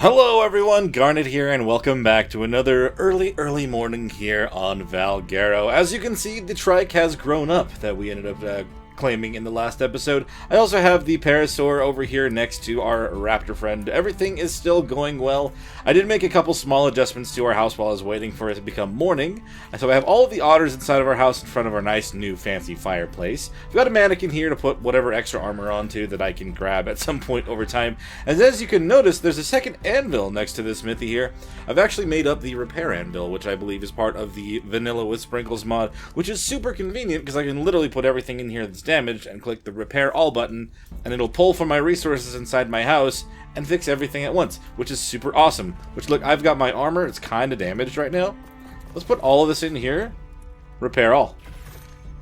Hello everyone, Garnet here, and welcome back to another early morning here on Valguero. As you can see, the trike has grown up that we ended up claiming in the last episode. I also have the parasaur over here next to our raptor friend. Everything is still going well. I did make a couple small adjustments to our house while I was waiting for it to become morning. So I have all of the otters inside of our house in front of our nice new fancy fireplace. I've got a mannequin here to put whatever extra armor onto that I can grab at some point over time. And as you can notice, there's a second anvil next to this smithy here. I've actually made up the repair anvil, which I believe is part of the vanilla with sprinkles mod, which is super convenient because I can literally put everything in here that's damaged and click the repair all button, and it'll pull from my resources inside my house and fix everything at once, which is super awesome. Which, look, I've got my armor, it's kind of damaged right now. Let's put all of this in here, repair all.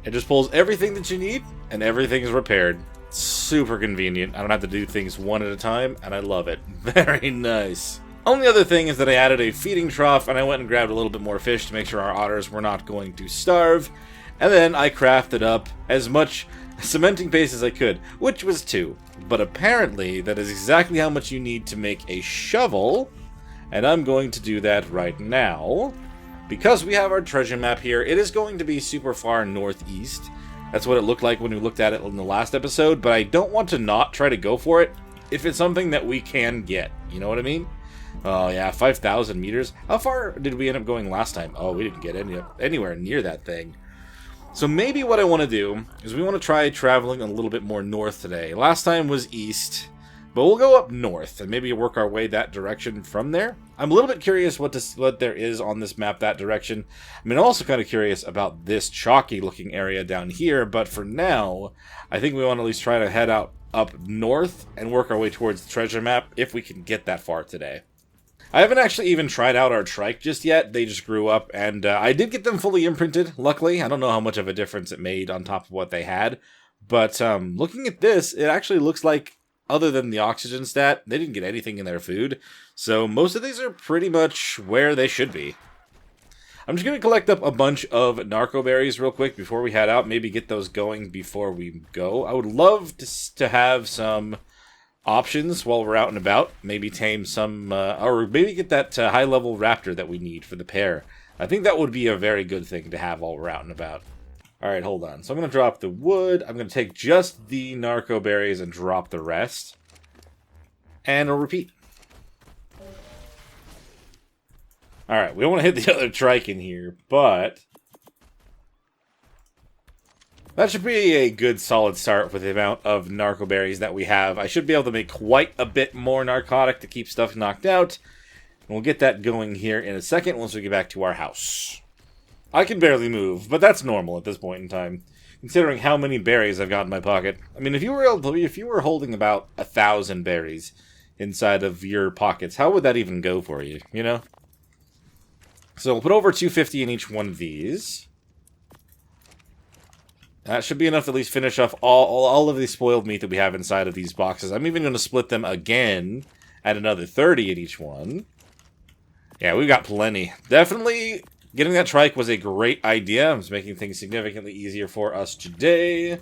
It just pulls everything that you need, and everything is repaired. Super convenient. I don't have to do things one at a time, and I love it. Very nice. Only other thing is that I added a feeding trough, and I went and grabbed a little bit more fish to make sure our otters were not going to starve. And then I crafted up as much cementing paste as I could, which was 2. But apparently, that is exactly how much you need to make a shovel, and I'm going to do that right now. Because we have our treasure map here, it is going to be super far northeast. That's what it looked like when we looked at it in the last episode, but I don't want to not try to go for it if it's something that we can get. You know what I mean? Oh yeah, 5,000 meters. How far did we end up going last time? Oh, we didn't get anywhere near that thing. So maybe what I want to do is we want to try traveling a little bit more north today. Last time was east, but we'll go up north and maybe work our way that direction from there. I'm a little bit curious what there is on this map that direction. I mean, I'm also kind of curious about this chalky looking area down here, but for now, I think we want to at least try to head out up north and work our way towards the treasure map if we can get that far today. I haven't actually even tried out our trike just yet. They just grew up, and I did get them fully imprinted, luckily. I don't know how much of a difference it made on top of what they had. But looking at this, it actually looks like, other than the oxygen stat, they didn't get anything in their food. So most of these are pretty much where they should be. I'm just going to collect up a bunch of narco berries real quick before we head out. Maybe get those going before we go. I would love to have some options while we're out and about. Maybe tame some, or maybe get that high-level raptor that we need for the pair. I think that would be a very good thing to have while we're out and about. Alright, hold on. So I'm going to drop the wood. I'm going to take just the narco berries and drop the rest. And I'll repeat. Alright, we don't want to hit the other trike in here, but that should be a good solid start with the amount of narco berries that we have. I should be able to make quite a bit more narcotic to keep stuff knocked out. And we'll get that going here in a second once we get back to our house. I can barely move, but that's normal at this point in time, considering how many berries I've got in my pocket. I mean, if you were holding about 1,000 berries inside of your pockets, how would that even go for you, you know? So we'll put over 250 in each one of these. That should be enough to at least finish off all of the spoiled meat that we have inside of these boxes. I'm even going to split them again at another 30 in each one. Yeah, we've got plenty. Definitely getting that trike was a great idea. It's making things significantly easier for us today.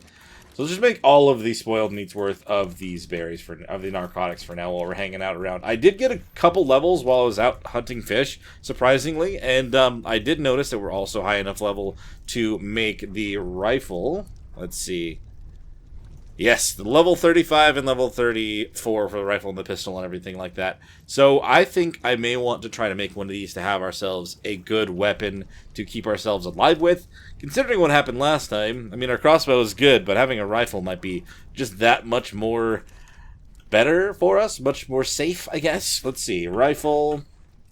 So let's just make all of the spoiled meats worth of these berries, of the narcotics for now while we're hanging out around. I did get a couple levels while I was out hunting fish, surprisingly, and I did notice that we're also high enough level to make the rifle. Let's see. Yes, the level 35 and level 34 for the rifle and the pistol and everything like that. So I think I may want to try to make one of these to have ourselves a good weapon to keep ourselves alive with. Considering what happened last time, I mean, our crossbow is good, but having a rifle might be just that much more better for us, much more safe, I guess. Let's see, rifle.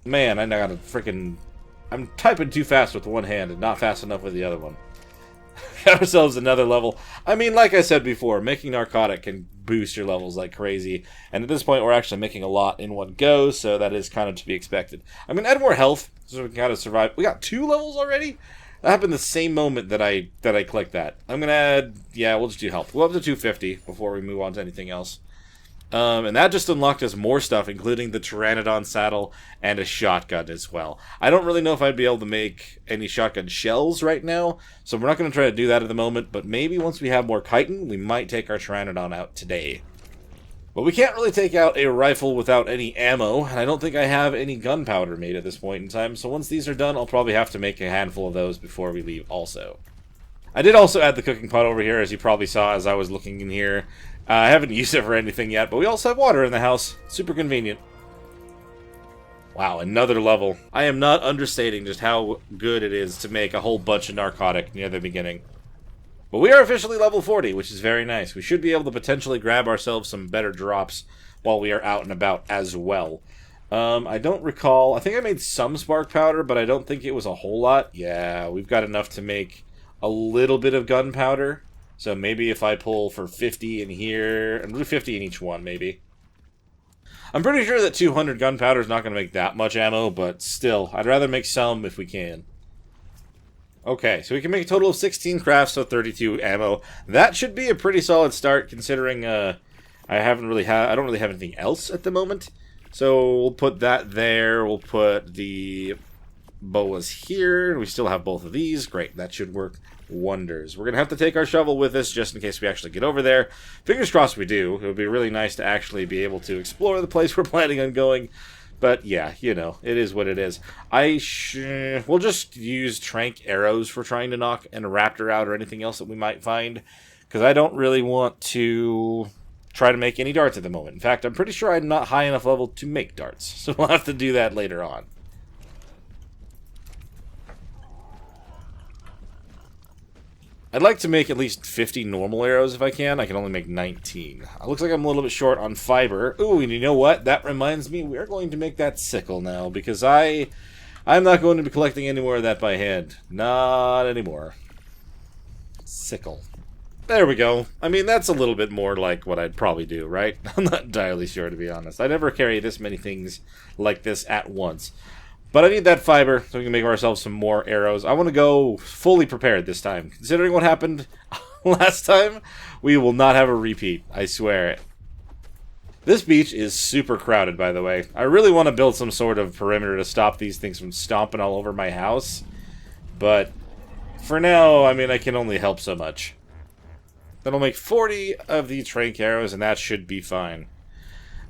Man, I gotta freaking... I'm typing too fast with one hand and not fast enough with the other one. Got ourselves another level. I mean, like I said before, making narcotic can boost your levels like crazy. And at this point, we're actually making a lot in one go, so that is kind of to be expected. I'm going to add more health, so we can kind of survive. We got 2 levels already? That happened the same moment that I clicked that. I'm going to add... Yeah, we'll just do health. We'll up to 250 before we move on to anything else. And that just unlocked us more stuff, including the Pteranodon saddle and a shotgun as well. I don't really know if I'd be able to make any shotgun shells right now, so we're not going to try to do that at the moment, but maybe once we have more chitin, we might take our Pteranodon out today. But we can't really take out a rifle without any ammo, and I don't think I have any gunpowder made at this point in time, so once these are done, I'll probably have to make a handful of those before we leave also. I did also add the cooking pot over here, as you probably saw as I was looking in here. I haven't used it for anything yet, but we also have water in the house. Super convenient. Wow, another level. I am not understating just how good it is to make a whole bunch of narcotic near the beginning. But we are officially level 40, which is very nice. We should be able to potentially grab ourselves some better drops while we are out and about as well. I don't recall. I think I made some spark powder, but I don't think it was a whole lot. Yeah, we've got enough to make a little bit of gunpowder. So maybe if I pull for 50 in here, and do 50 in each one, maybe. I'm pretty sure that 200 gunpowder is not going to make that much ammo, but still, I'd rather make some if we can. Okay, so we can make a total of 16 crafts, so 32 ammo. That should be a pretty solid start, considering I don't really have anything else at the moment. So we'll put that there. We'll put the boas here. We still have both of these. Great, that should work wonders. We're going to have to take our shovel with us just in case we actually get over there. Fingers crossed we do. It would be really nice to actually be able to explore the place we're planning on going. But yeah, you know, it is what it is. We'll just use trank arrows for trying to knock a raptor out or anything else that we might find. Because I don't really want to try to make any darts at the moment. In fact, I'm pretty sure I'm not high enough level to make darts. So we'll have to do that later on. I'd like to make at least 50 normal arrows if I can. I can only make 19. It looks like I'm a little bit short on fiber. Ooh, and you know what? That reminds me, we're going to make that sickle now, because I'm not going to be collecting any more of that by hand. Not anymore. Sickle. There we go. I mean, that's a little bit more like what I'd probably do, right? I'm not entirely sure, to be honest. I never carry this many things like this at once. But I need that fiber so we can make ourselves some more arrows. I want to go fully prepared this time. Considering what happened last time, we will not have a repeat. I swear it. This beach is super crowded, by the way. I really want to build some sort of perimeter to stop these things from stomping all over my house. But for now, I mean, I can only help so much. That'll make 40 of the trank arrows, and that should be fine.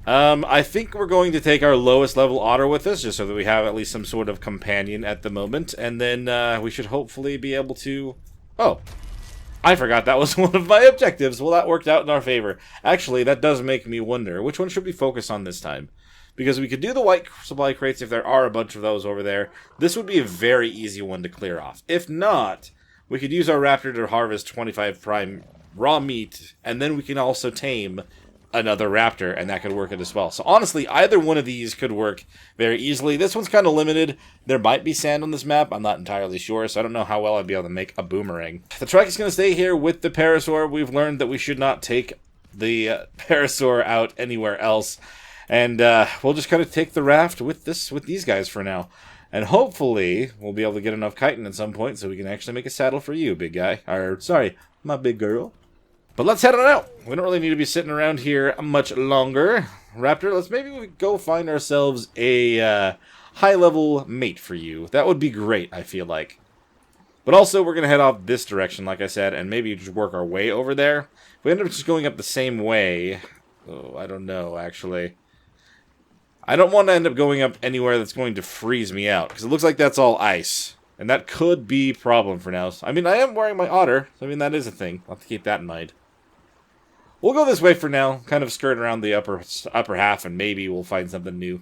I think we're going to take our lowest level otter with us, just so that we have at least some sort of companion at the moment, and then we should hopefully be able to... Oh, I forgot that was one of my objectives. Well, that worked out in our favor. Actually, that does make me wonder, which one should we focus on this time? Because we could do the white supply crates if there are a bunch of those over there. This would be a very easy one to clear off. If not, we could use our raptor to harvest 25 prime raw meat, and then we can also tame another raptor, and that could work as well. So honestly, either one of these could work very easily. This one's kind of limited. There might be sand on this map. I'm not entirely sure, so I don't know how well I'd be able to make a boomerang. The trike is going to stay here with the parasaur. We've learned that we should not take the parasaur out anywhere else, and we'll just kind of take the raft with these guys for now. And hopefully, we'll be able to get enough chitin at some point so we can actually make a saddle for you, big guy. Or, sorry, my big girl. But let's head on out. We don't really need to be sitting around here much longer. Raptor, maybe go find ourselves a high-level mate for you. That would be great, I feel like. But also, we're going to head off this direction, like I said, and maybe just work our way over there. If we end up just going up the same way... Oh, I don't know, actually. I don't want to end up going up anywhere that's going to freeze me out, because it looks like that's all ice. And that could be a problem for now. I mean, I am wearing my otter, so I mean, that is a thing. I'll have to keep that in mind. We'll go this way for now, kind of skirt around the upper half, and maybe we'll find something new.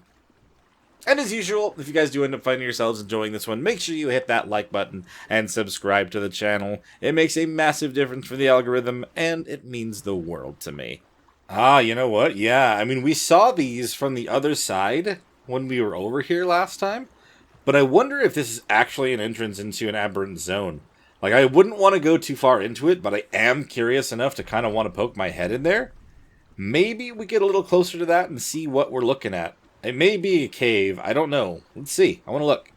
And as usual, if you guys do end up finding yourselves enjoying this one, make sure you hit that like button and subscribe to the channel. It makes a massive difference for the algorithm, and it means the world to me. Ah, you know what? Yeah, I mean, we saw these from the other side when we were over here last time, but I wonder if this is actually an entrance into an aberrant zone. Like, I wouldn't want to go too far into it, but I am curious enough to kind of want to poke my head in there. Maybe we get a little closer to that and see what we're looking at. It may be a cave. I don't know. Let's see. I want to look.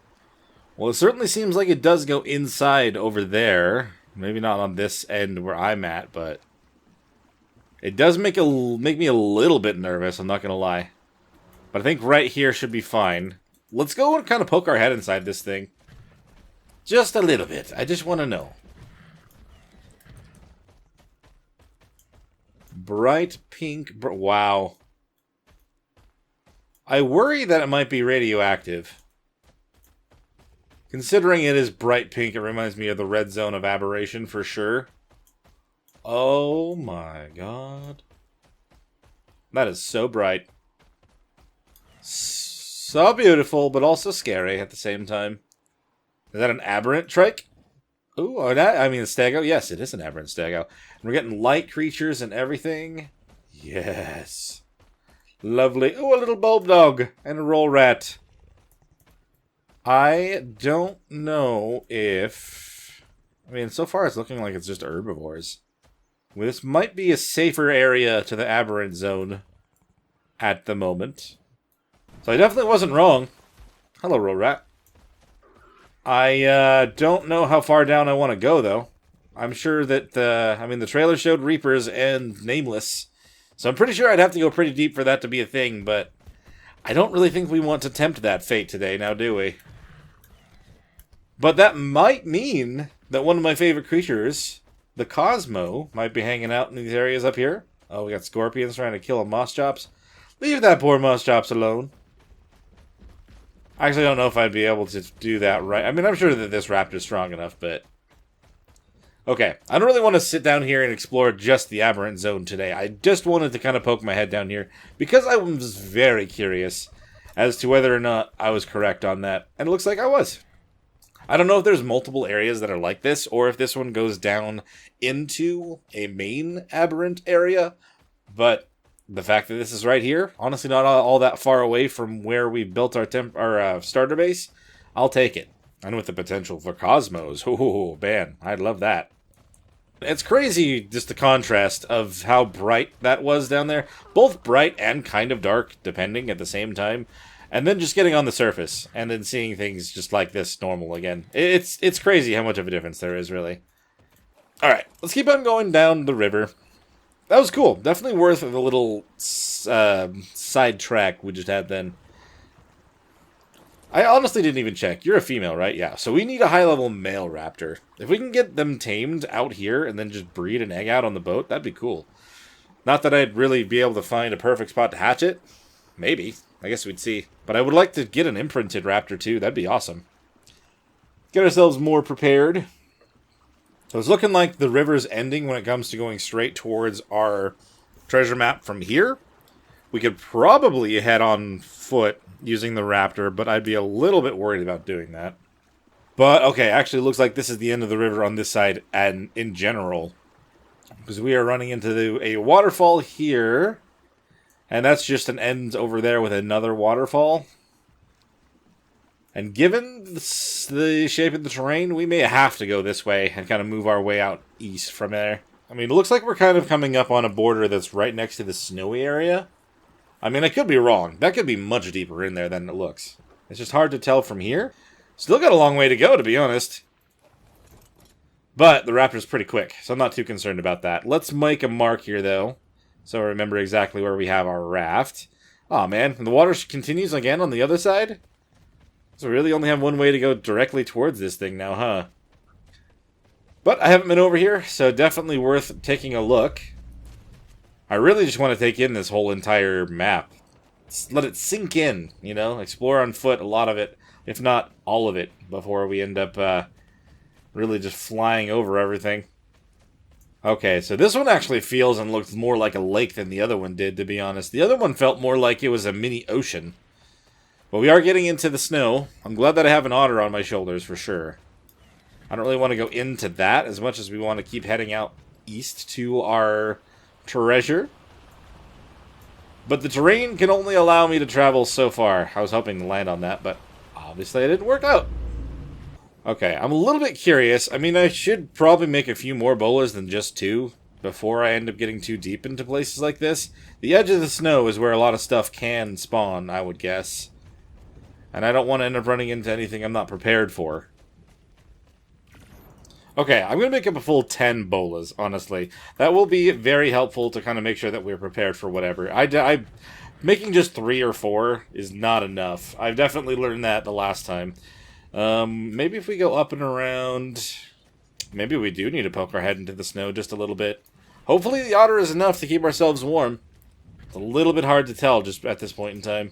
Well, it certainly seems like it does go inside over there. Maybe not on this end where I'm at, but... It does make me a little bit nervous, I'm not going to lie. But I think right here should be fine. Let's go and kind of poke our head inside this thing. Just a little bit. I just want to know. Bright pink... Wow. I worry that it might be radioactive. Considering it is bright pink, it reminds me of the red zone of aberration for sure. Oh my god. That is so bright. So beautiful, but also scary at the same time. Is that an aberrant trike? Ooh, a stego? Yes, it is an aberrant stego. And we're getting light creatures and everything. Yes. Lovely. Ooh, a little bulb dog and a roll rat. I don't know if... I mean, so far it's looking like it's just herbivores. Well, this might be a safer area to the aberrant zone at the moment. So I definitely wasn't wrong. Hello, roll rat. I don't know how far down I want to go, though. I'm sure that, the trailer showed Reapers and Nameless. So I'm pretty sure I'd have to go pretty deep for that to be a thing, but I don't really think we want to tempt that fate today, now do we? But that might mean that one of my favorite creatures, the Cosmo, might be hanging out in these areas up here. Oh, we got scorpions trying to kill a Mosschops. Leave that poor Mosschops alone. I actually don't know if I'd be able to do that right. I mean, I'm sure that this raptor's strong enough, but... Okay, I don't really want to sit down here and explore just the aberrant zone today. I just wanted to kind of poke my head down here, because I was very curious as to whether or not I was correct on that. And it looks like I was. I don't know if there's multiple areas that are like this, or if this one goes down into a main aberrant area, but... the fact that this is right here, honestly not all that far away from where we built our starter base, I'll take it. And with the potential for Cosmos, oh man, I'd love that. It's crazy just the contrast of how bright that was down there. Both bright and kind of dark, depending at the same time. And then just getting on the surface, and then seeing things just like this normal again. It's crazy how much of a difference there is, really. Alright, let's keep on going down the river. That was cool. Definitely worth the little side track we just had then. I honestly didn't even check. You're a female, right? Yeah. So we need a high-level male raptor. If we can get them tamed out here and then just breed an egg out on the boat, that'd be cool. Not that I'd really be able to find a perfect spot to hatch it. Maybe. I guess we'd see. But I would like to get an imprinted raptor, too. That'd be awesome. Get ourselves more prepared. So it's looking like the river's ending when it comes to going straight towards our treasure map from here. We could probably head on foot using the raptor, but I'd be a little bit worried about doing that. But, okay, actually it looks like this is the end of the river on this side and in general. Because we are running into a waterfall here. And that's just an end over there with another waterfall. And given the shape of the terrain, we may have to go this way and kind of move our way out east from there. I mean, it looks like we're kind of coming up on a border that's right next to the snowy area. I mean, I could be wrong. That could be much deeper in there than it looks. It's just hard to tell from here. Still got a long way to go, to be honest. But the raptor's pretty quick, so I'm not too concerned about that. Let's make a mark here, though, so I remember exactly where we have our raft. Aw, man. And the water continues again on the other side? So we really only have one way to go directly towards this thing now, huh? But I haven't been over here, so definitely worth taking a look. I really just want to take in this whole entire map. Let it sink in, you know? Explore on foot a lot of it, if not all of it, before we end up really just flying over everything. Okay, so this one actually feels and looks more like a lake than the other one did, to be honest. The other one felt more like it was a mini ocean. But we are getting into the snow. I'm glad that I have an otter on my shoulders, for sure. I don't really want to go into that as much as we want to keep heading out east to our treasure. But the terrain can only allow me to travel so far. I was hoping to land on that, but obviously it didn't work out. Okay, I'm a little bit curious. I mean, I should probably make a few more bolas than just 2 before I end up getting too deep into places like this. The edge of the snow is where a lot of stuff can spawn, I would guess. And I don't want to end up running into anything I'm not prepared for. Okay, I'm going to make up a full 10 bolas, honestly. That will be very helpful to kind of make sure that we're prepared for whatever. Making just 3 or 4 is not enough. I've definitely learned that the last time. Maybe if we go up and around... Maybe we do need to poke our head into the snow just a little bit. Hopefully the otter is enough to keep ourselves warm. It's a little bit hard to tell just at this point in time.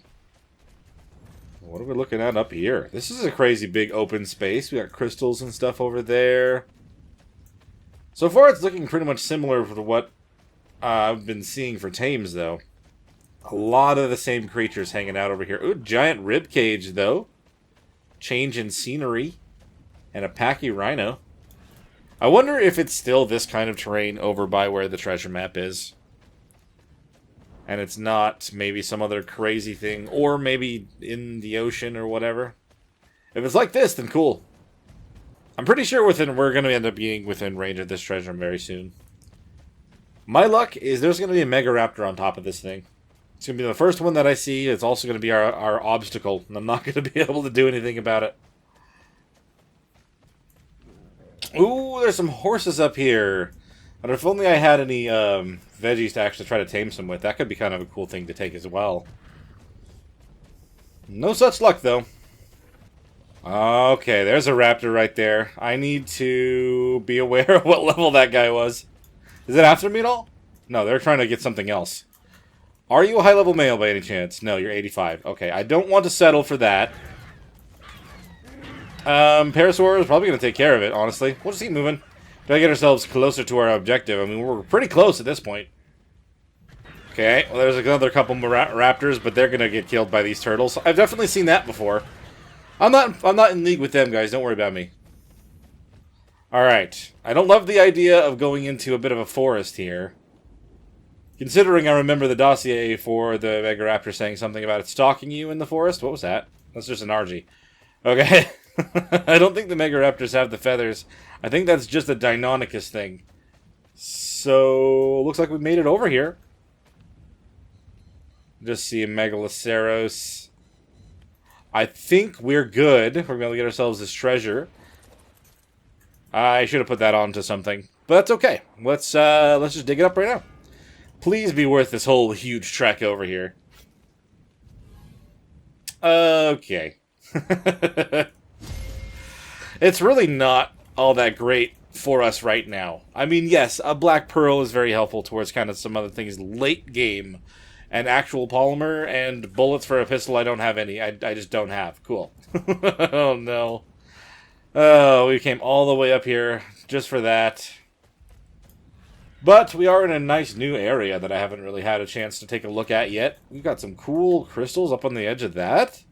What are we looking at up here? This is a crazy big open space. We got crystals and stuff over there. So far, it's looking pretty much similar to what I've been seeing for tames, though. A lot of the same creatures hanging out over here. Ooh, giant rib cage, though. Change in scenery. And a packy rhino. I wonder if it's still this kind of terrain over by where the treasure map is. And it's not maybe some other crazy thing. Or maybe in the ocean or whatever. If it's like this, then cool. I'm pretty sure we're going to end up being within range of this treasure very soon. My luck is there's going to be a Megaraptor on top of this thing. It's going to be the first one that I see. It's also going to be our obstacle. And I'm not going to be able to do anything about it. Ooh, there's some horses up here. And if only I had any veggies to actually try to tame some with. That could be kind of a cool thing to take as well. No such luck, though. Okay, there's a raptor right there. I need to be aware of what level that guy was. Is it after me at all? No, they're trying to get something else. Are you a high-level male by any chance? No, you're 85. Okay, I don't want to settle for that. Parasaur is probably going to take care of it, honestly. We'll just keep moving. Gotta get ourselves closer to our objective. I mean, we're pretty close at this point. Okay, well, there's another couple more raptors, but they're going to get killed by these turtles. I've definitely seen that before. I'm not in league with them, guys. Don't worry about me. Alright. I don't love the idea of going into a bit of a forest here. Considering I remember the dossier for the Megaraptor saying something about it stalking you in the forest. What was that? That's just an Argy. Okay. I don't think the Megaraptors have the feathers. I think that's just a Deinonychus thing. So, looks like we made it over here. Just see a Megaloceros. I think we're good. We're going to get ourselves this treasure. I should have put that onto something. But that's okay. Let's just dig it up right now. Please be worth this whole huge trek over here. Okay. It's really not all that great for us right now. I mean, yes, a black pearl is very helpful towards kind of some other things late game. And actual polymer and bullets for a pistol, I don't have any. I just don't have. Cool. Oh, no. Oh, we came all the way up here just for that. But we are in a nice new area that I haven't really had a chance to take a look at yet. We've got some cool crystals up on the edge of that.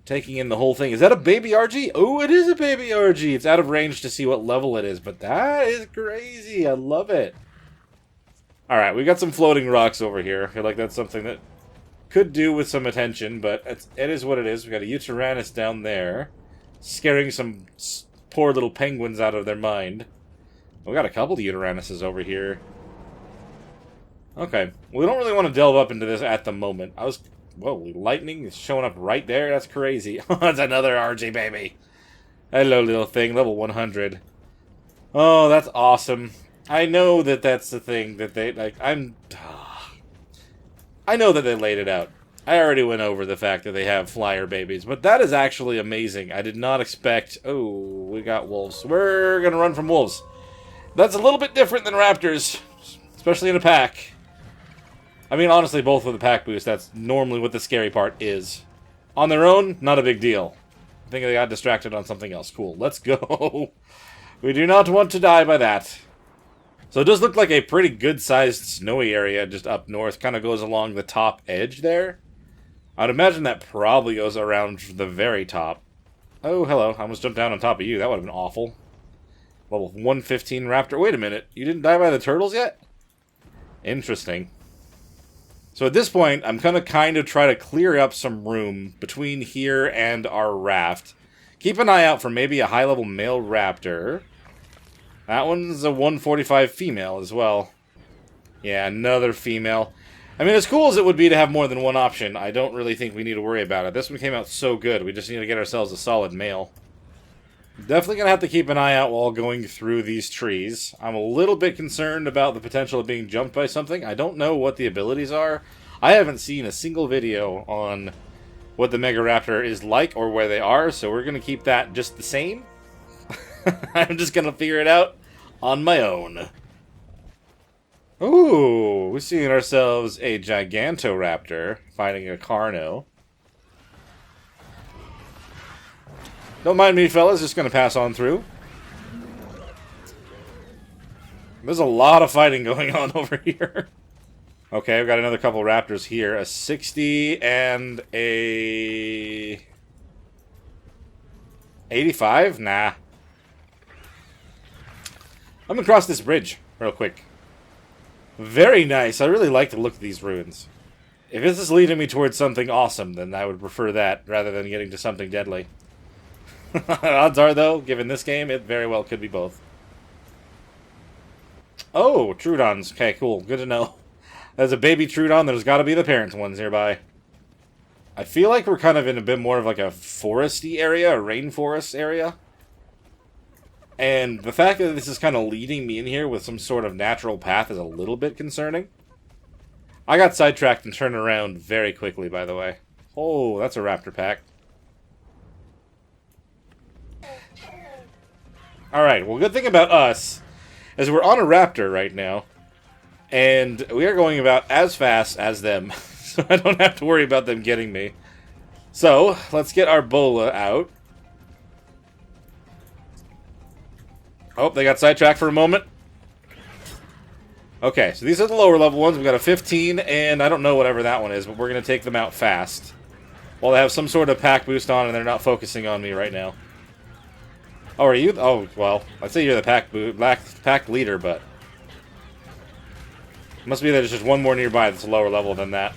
Taking in the whole thing. Is that a baby RG? Oh, it is a baby RG. It's out of range to see what level it is, but that is crazy. I love it. Alright, we got some floating rocks over here. I feel like that's something that could do with some attention, but it is what it is. We got a Uranus down there, scaring some poor little penguins out of their mind. We got a couple of Uranuses over here. Okay, we don't really want to delve up into this at the moment. Whoa, lightning is showing up right there? That's crazy. That's another RG baby. Hello, little thing, level 100. Oh, that's awesome. I know that that's the thing that they, like, I know that they laid it out. I already went over the fact that they have flyer babies, but that is actually amazing. I did not expect... Oh, we got wolves. We're gonna run from wolves. That's a little bit different than raptors, especially in a pack. I mean, honestly, both with a pack boost, that's normally what the scary part is. On their own, not a big deal. I think they got distracted on something else. Cool, let's go. We do not want to die by that. So it does look like a pretty good-sized snowy area just up north. Kind of goes along the top edge there. I'd imagine that probably goes around the very top. Oh, hello. I almost jumped down on top of you. That would have been awful. Level 115 raptor. Wait a minute. You didn't die by the turtles yet? Interesting. So at this point, I'm going to kind of try to clear up some room between here and our raft. Keep an eye out for maybe a high-level male raptor. That one's a 145 female as well. Yeah, another female. I mean, as cool as it would be to have more than one option, I don't really think we need to worry about it. This one came out so good, we just need to get ourselves a solid male. Definitely going to have to keep an eye out while going through these trees. I'm a little bit concerned about the potential of being jumped by something. I don't know what the abilities are. I haven't seen a single video on what the Megaraptor is like or where they are, so we're going to keep that just the same. I'm just going to figure it out on my own. Ooh, we're seeing ourselves a Gigantoraptor fighting a Carno. Don't mind me, fellas. Just gonna pass on through. There's a lot of fighting going on over here. Okay, I've got another couple raptors here. A 60 and a... 85? Nah. I'm gonna cross this bridge real quick. Very nice. I really like the look of these ruins. If this is leading me towards something awesome, then I would prefer that rather than getting to something deadly. Odds are, though, given this game, it very well could be both. Oh, Troodons. Okay, cool. Good to know. As a baby Troodon, there's got to be the parent ones nearby. I feel like we're kind of in a bit more of like a foresty area, a rainforest area. And the fact that this is kind of leading me in here with some sort of natural path is a little bit concerning. I got sidetracked and turned around very quickly, by the way. Oh, that's a raptor pack. Alright, well, good thing about us is we're on a raptor right now. And we are going about as fast as them. So I don't have to worry about them getting me. So, let's get our bola out. Oh, they got sidetracked for a moment. Okay, so these are the lower level ones. We've got a 15, and I don't know whatever that one is, but we're going to take them out fast. While they have some sort of pack boost on, and they're not focusing on me right now. Oh, are you? Oh, well, I'd say you're the pack leader, but... Must be that there's just one more nearby that's a lower level than that.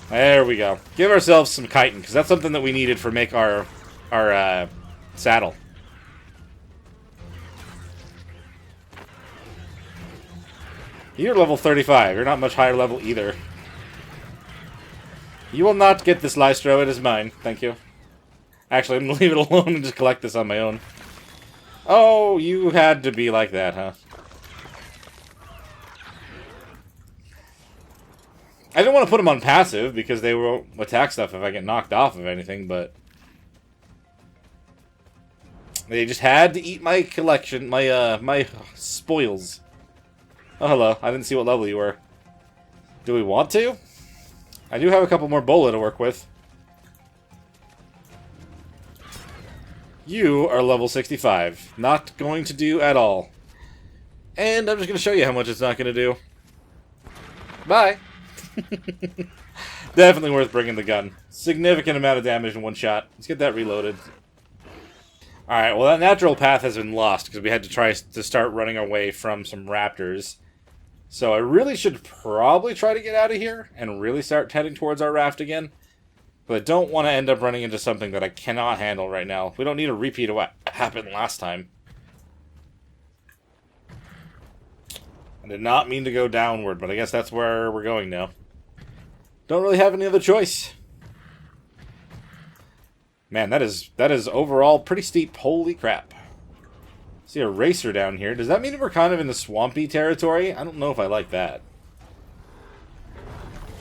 There we go. Give ourselves some chitin, because that's something that we needed for make our saddle. You're level 35. You're not much higher level either. You will not get this Lystro. It is mine. Thank you. Actually, I'm going to leave it alone and just collect this on my own. Oh, you had to be like that, huh? I didn't want to put them on passive because they will attack stuff if I get knocked off of anything, but... They just had to eat my collection, my spoils. Oh, hello. I didn't see what level you were. Do we want to? I do have a couple more bola to work with. You are level 65. Not going to do at all. And I'm just going to show you how much it's not going to do. Bye! Definitely worth bringing the gun. Significant amount of damage in one shot. Let's get that reloaded. Alright, well that natural path has been lost because we had to try to start running away from some raptors. So I really should probably try to get out of here and really start heading towards our raft again. But I don't want to end up running into something that I cannot handle right now. We don't need a repeat of what happened last time. I did not mean to go downward, but I guess that's where we're going now. Don't really have any other choice. Man, that is overall pretty steep. Holy crap. See a racer down here. Does that mean we're kind of in the swampy territory? I don't know if I like that.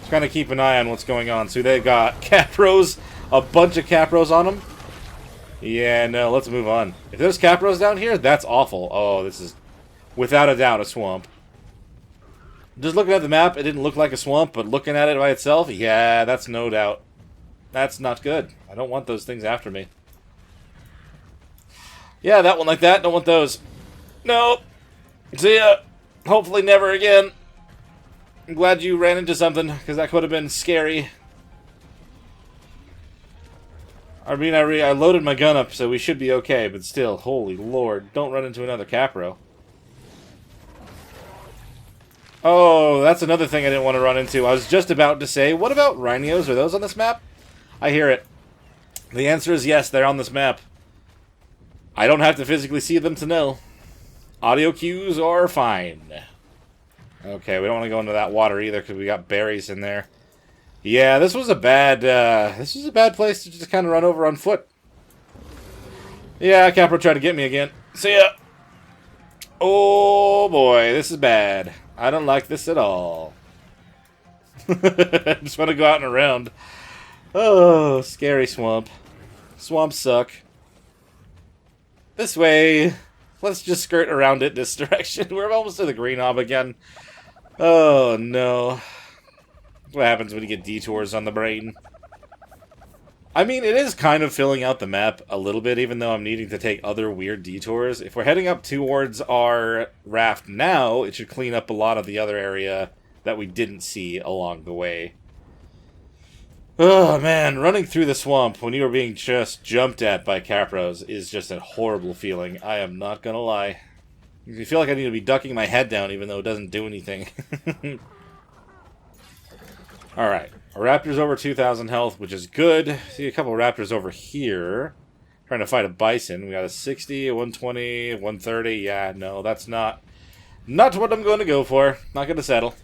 Just kind of keep an eye on what's going on. So they've got capros, a bunch of capros on them. Yeah, no, let's move on. If there's capros down here, that's awful. Oh, this is without a doubt a swamp. Just looking at the map, it didn't look like a swamp, but looking at it by itself, yeah, that's no doubt. That's not good. I don't want those things after me. Yeah, that one like that. Don't want those. Nope. See ya. Hopefully never again. I'm glad you ran into something, because that could have been scary. I mean, I loaded my gun up, so we should be okay, but still, holy lord, don't run into another capro. Oh, that's another thing I didn't want to run into. I was just about to say, what about rhinos? Are those on this map? I hear it. The answer is yes, they're on this map. I don't have to physically see them to know. Audio cues are fine. Okay, we don't want to go into that water either because we got berries in there. Yeah, this was a bad place to just kind of run over on foot. Yeah, Capro tried to get me again. See ya. Oh boy, this is bad. I don't like this at all. I just want to go out and around. Oh, scary swamp. Swamps suck. This way. Let's just skirt around it this direction. We're almost to the green knob again. Oh, no. What happens when you get detours on the brain? I mean, it is kind of filling out the map a little bit, even though I'm needing to take other weird detours. If we're heading up towards our raft now, it should clean up a lot of the other area that we didn't see along the way. Oh, man, running through the swamp when you are being just jumped at by capros is just a horrible feeling. I am not gonna lie. I feel like I need to be ducking my head down, even though it doesn't do anything. Alright. A raptor's over 2,000 health, which is good. See a couple of raptors over here. Trying to fight a bison. We got a 60, a 120, 130. Yeah, no, that's not what I'm going to go for. Not going to settle.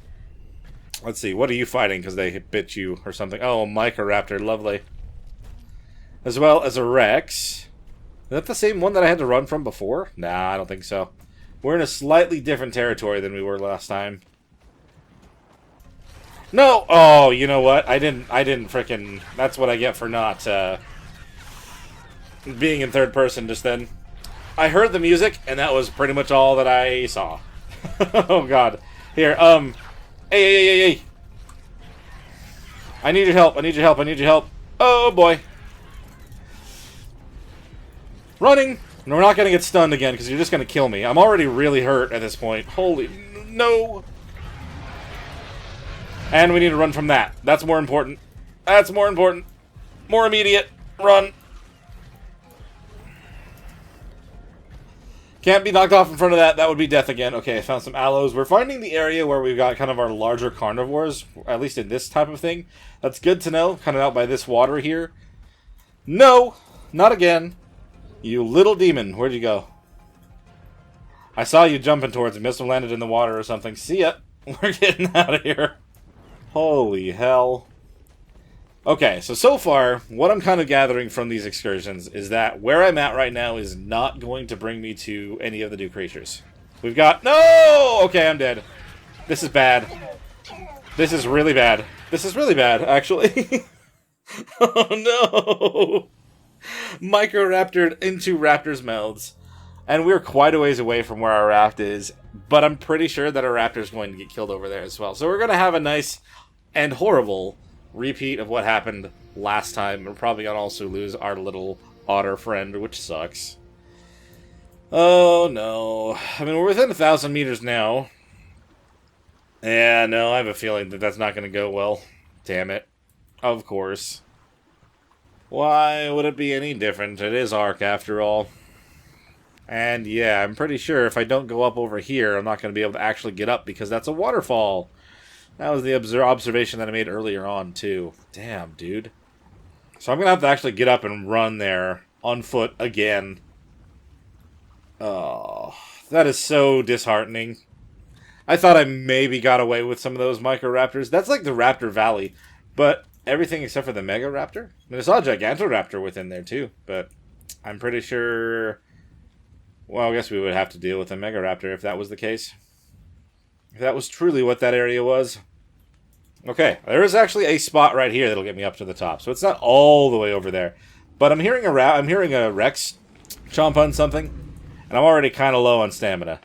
Let's see, what are you fighting? Because they bit you or something. Oh, Megaraptor, lovely. As well as a Rex. Is that the same one that I had to run from before? Nah, I don't think so. We're in a slightly different territory than we were last time. No! Oh, you know what? I didn't frickin'... That's what I get for not, being in third person just then. I heard the music, and that was pretty much all that I saw. Oh, God. Here, Hey! I need your help, I need your help, I need your help. Oh, boy. Running! No, we're not gonna get stunned again, because you're just gonna kill me. I'm already really hurt at this point. Holy... No! And we need to run from that. That's more important. That's more important. More immediate. Run. Can't be knocked off in front of that. That would be death again. Okay, I found some aloes. We're finding the area where we've got kind of our larger carnivores, at least in this type of thing. That's good to know. Kind of out by this water here. No! Not again. You little demon. Where'd you go? I saw you jumping towards it. Missile landed in the water or something. See ya. We're getting out of here. Holy hell. Okay, so far, what I'm kind of gathering from these excursions is that where I'm at right now is not going to bring me to any of the new creatures. We've got... No! Okay, I'm dead. This is bad. This is really bad. This is really bad, actually. Oh, no! Megaraptored into raptors' mouths. And we're quite a ways away from where our raft is, but I'm pretty sure that our raptor is going to get killed over there as well. So we're going to have a nice and horrible repeat of what happened last time. We're probably going to also lose our little otter friend, which sucks. Oh, no. I mean, we're within 1,000 meters now. Yeah, no, I have a feeling that that's not going to go well. Damn it. Of course. Why would it be any different? It is Ark, after all. And yeah, I'm pretty sure if I don't go up over here, I'm not going to be able to actually get up because that's a waterfall. That was the observation that I made earlier on, too. Damn, dude. So I'm going to have to actually get up and run there on foot again. Oh, that is so disheartening. I thought I maybe got away with some of those Megaraptors. That's like the Raptor Valley, but everything except for the Megaraptor. I mean, I saw a Gigantoraptor within there, too, but I'm pretty sure... Well, I guess we would have to deal with a Megaraptor if that was the case. If that was truly what that area was. Okay, there is actually a spot right here that'll get me up to the top. So it's not all the way over there. But I'm hearing a Rex chomp on something. And I'm already kind of low on stamina.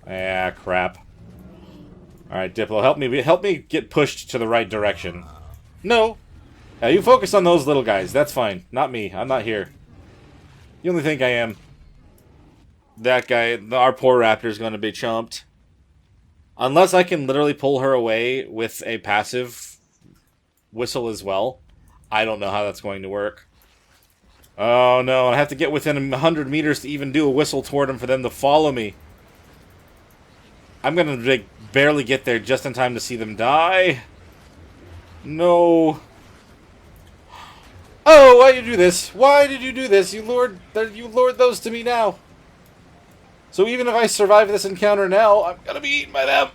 Ah, crap. Alright, Diplo, help me get pushed to the right direction. No! Now you focus on those little guys. That's fine. Not me. I'm not here. You only think I am. That guy, our poor raptor, is going to be chomped. Unless I can literally pull her away with a passive whistle as well. I don't know how that's going to work. Oh no, I have to get within 100 meters to even do a whistle toward them for them to follow me. I'm going to barely get there just in time to see them die. No. Oh, why did you do this? Why did you do this? You lured those to me now. So even if I survive this encounter now, I'm gonna be eaten by them.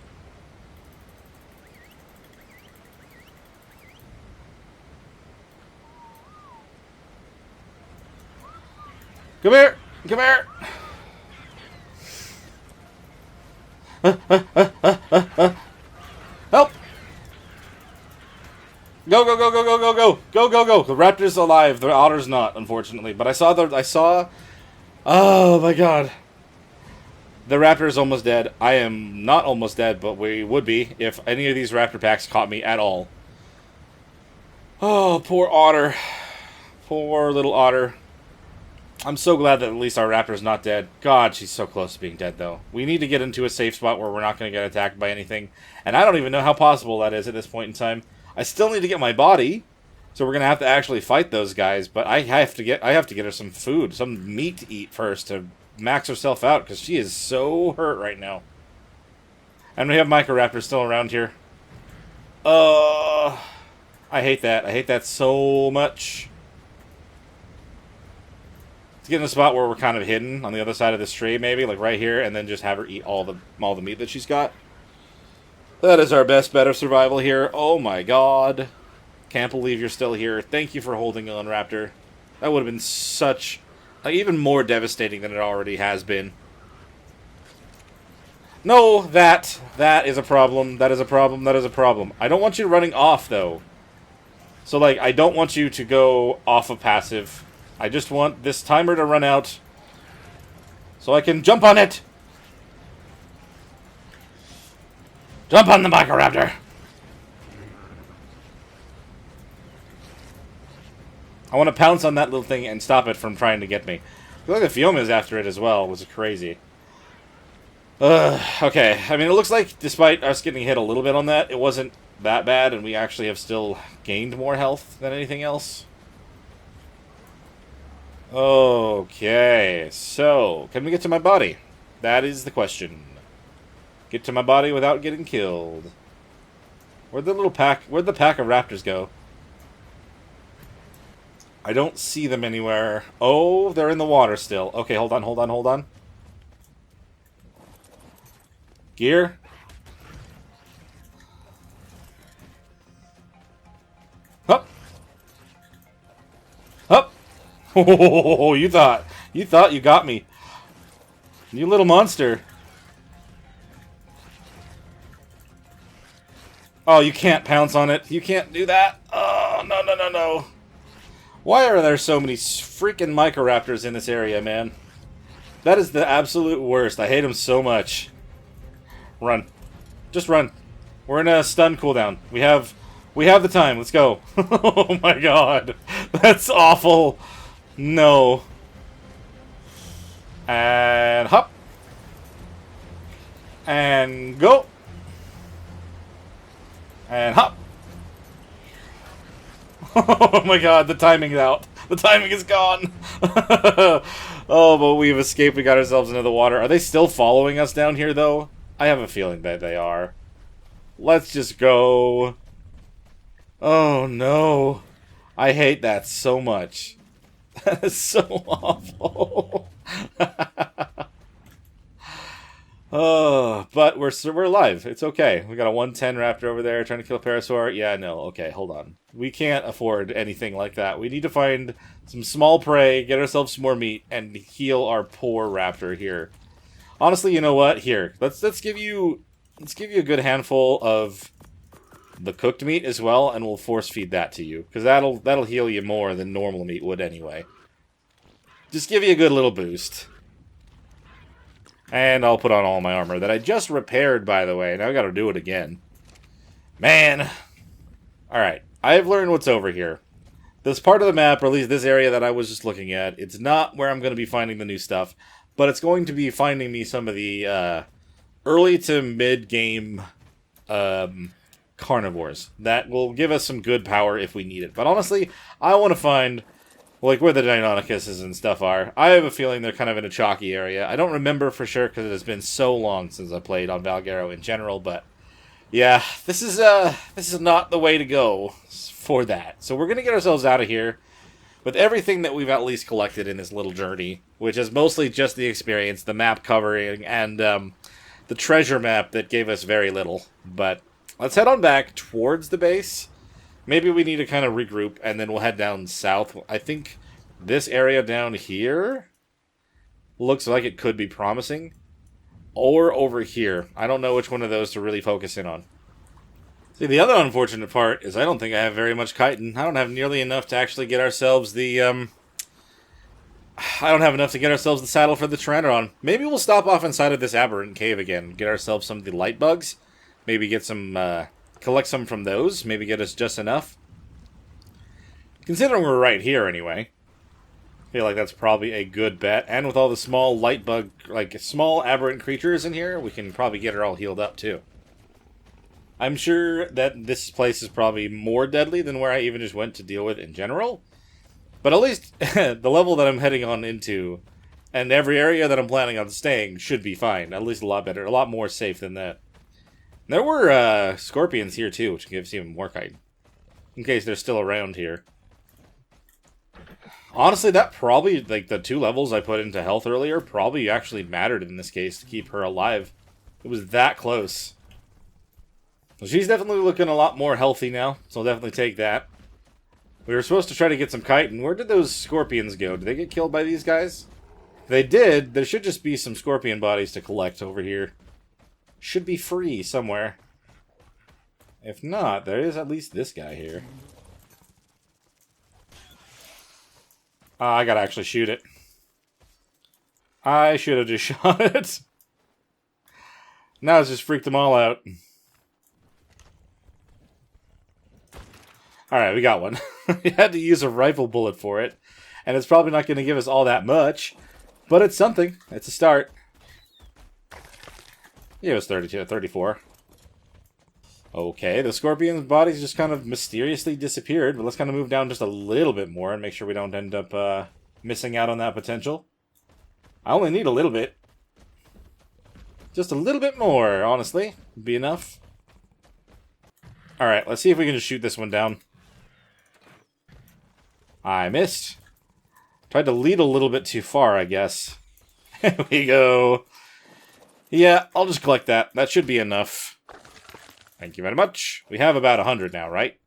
Come here! Come here! Help! Go, go, go, go, go, go, go! Go, go, go! The raptor's alive. The otter's not, unfortunately. But I saw... Oh, my God. The raptor is almost dead. I am not almost dead, but we would be if any of these raptor packs caught me at all. Oh, poor otter. Poor little otter. I'm so glad that at least our raptor's not dead. God, she's so close to being dead, though. We need to get into a safe spot where we're not going to get attacked by anything. And I don't even know how possible that is at this point in time. I still need to get my body, so we're going to have to actually fight those guys. But I have to get her some food, some meat to eat first to max herself out, because she is so hurt right now. And we have Megaraptor still around here. I hate that. I hate that so much. To get in a spot where we're kind of hidden on the other side of this tree, maybe, like right here, and then just have her eat all the meat that she's got. That is our best bet of survival here. Oh my god. Can't believe you're still here. Thank you for holding on, Raptor. That would have been such... even more devastating than it already has been. No, that is a problem. That is a problem. That is a problem. I don't want you running off, though. So, like, I don't want you to go off of passive. I just want this timer to run out so I can jump on it. Jump on the Megaraptor. I want to pounce on that little thing and stop it from trying to get me. I feel like the Fiume is after it as well. It was crazy. Okay. I mean, it looks like despite us getting hit a little bit on that, it wasn't that bad, and we actually have still gained more health than anything else. Okay, so, can we get to my body? That is the question. Get to my body without getting killed. Where'd the pack of raptors go? I don't see them anywhere. Oh, they're in the water still. Okay, hold on. Gear. Hup. Hup. Oh, you thought you got me. You little monster. Oh, you can't pounce on it. You can't do that. Oh, no. Why are there so many freaking Megaraptors in this area, man? That is the absolute worst. I hate them so much. Run. Just run. We're in a stun cooldown. We have the time. Let's go. Oh my god. That's awful. No. And hop. And go. And hop. Oh my god, the timing's out. The timing is gone. Oh, but we've escaped. We got ourselves into the water. Are they still following us down here, though? I have a feeling that they are. Let's just go. Oh, no. I hate that so much. That is so awful. Oh, but we're alive. It's okay. We got a 110 raptor over there trying to kill a parasaur. Yeah, no. Okay, hold on. We can't afford anything like that. We need to find some small prey, get ourselves some more meat, and heal our poor raptor here. Honestly, you know what? Here, let's give you a good handful of the cooked meat as well, and we'll force feed that to you, because that'll heal you more than normal meat would anyway. Just give you a good little boost. And I'll put on all my armor that I just repaired, by the way. Now I gotta do it again. Man. Alright, I've learned what's over here. This part of the map, or at least this area that I was just looking at, it's not where I'm going to be finding the new stuff, but it's going to be finding me some of the early to mid-game carnivores. That will give us some good power if we need it. But honestly, I want to find... like where the Deinonychuses and stuff are. I have a feeling they're kind of in a chalky area. I don't remember for sure because it has been so long since I played on Valguero in general, but yeah, this is not the way to go for that. So we're going to get ourselves out of here with everything that we've at least collected in this little journey, which is mostly just the experience, the map covering, and the treasure map that gave us very little. But let's head on back towards the base. Maybe we need to kind of regroup, and then we'll head down south. I think this area down here looks like it could be promising. Or over here. I don't know which one of those to really focus in on. See, the other unfortunate part is I don't think I have very much chitin. I don't have nearly enough to actually get ourselves the, I don't have enough to get ourselves the saddle for the Pteranodon. Maybe we'll stop off inside of this aberrant cave again. Get ourselves some of the light bugs. Maybe get some, collect some from those. Maybe get us just enough. Considering we're right here, anyway. I feel like that's probably a good bet. And with all the small light bug, like, small aberrant creatures in here, we can probably get her all healed up, too. I'm sure that this place is probably more deadly than where I even just went to deal with in general. But at least the level that I'm heading on into, and every area that I'm planning on staying, should be fine. At least a lot better, a lot more safe than that. There were scorpions here, too, which gives even more kite. In case they're still around here. Honestly, that probably, like, the 2 levels I put into health earlier probably actually mattered in this case to keep her alive. It was that close. Well, she's definitely looking a lot more healthy now, so I'll definitely take that. We were supposed to try to get some chitin. Where did those scorpions go? Did they get killed by these guys? If they did, there should just be some scorpion bodies to collect over here. Should be free somewhere. If not, there is at least this guy here. I gotta actually shoot it. I should have just shot it. Now it's just freaked them all out. Alright, we got one. We had to use a rifle bullet for it. And it's probably not going to give us all that much. But it's something. It's a start. Yeah, it was 32, 34. Okay, the scorpion's bodies just kind of mysteriously disappeared. But let's kind of move down just a little bit more and make sure we don't end up missing out on that potential. I only need a little bit. Just a little bit more, honestly. Would be enough. Alright, let's see if we can just shoot this one down. I missed. Tried to lead a little bit too far, I guess. There we go. Yeah, I'll just collect that. That should be enough. Thank you very much. We have about 100 now, right?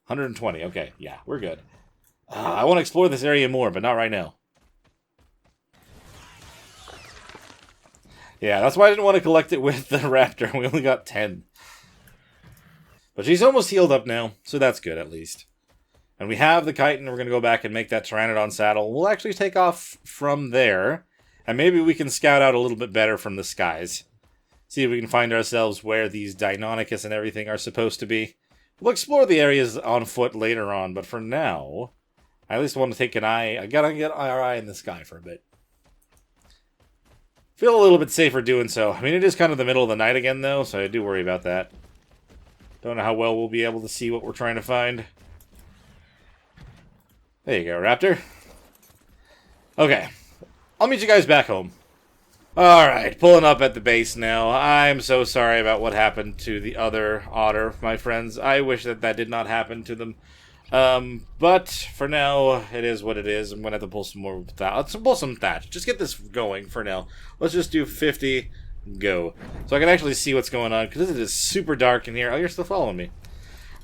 120. Okay, yeah, we're good. I want to explore this area more, but not right now. Yeah, that's why I didn't want to collect it with the raptor. We only got 10. But she's almost healed up now, so that's good at least. And we have the chitin. We're going to go back and make that Pteranodon saddle. We'll actually take off from there. And maybe we can scout out a little bit better from the skies. See if we can find ourselves where these Deinonychus and everything are supposed to be. We'll explore the areas on foot later on, but for now, I at least want to take an eye. I gotta get our eye in the sky for a bit. Feel a little bit safer doing so. I mean, it is kind of the middle of the night again, though, so I do worry about that. Don't know how well we'll be able to see what we're trying to find. There you go, Raptor. Okay. I'll meet you guys back home. Alright, pulling up at the base now. I'm so sorry about what happened to the other otter, my friends. I wish that that did not happen to them. But for now, it is what it is. I'm going to have to pull some more thatch. Let's pull some thatch. Just get this going for now. Let's just do 50, go. So I can actually see what's going on, because it is super dark in here. Oh, you're still following me.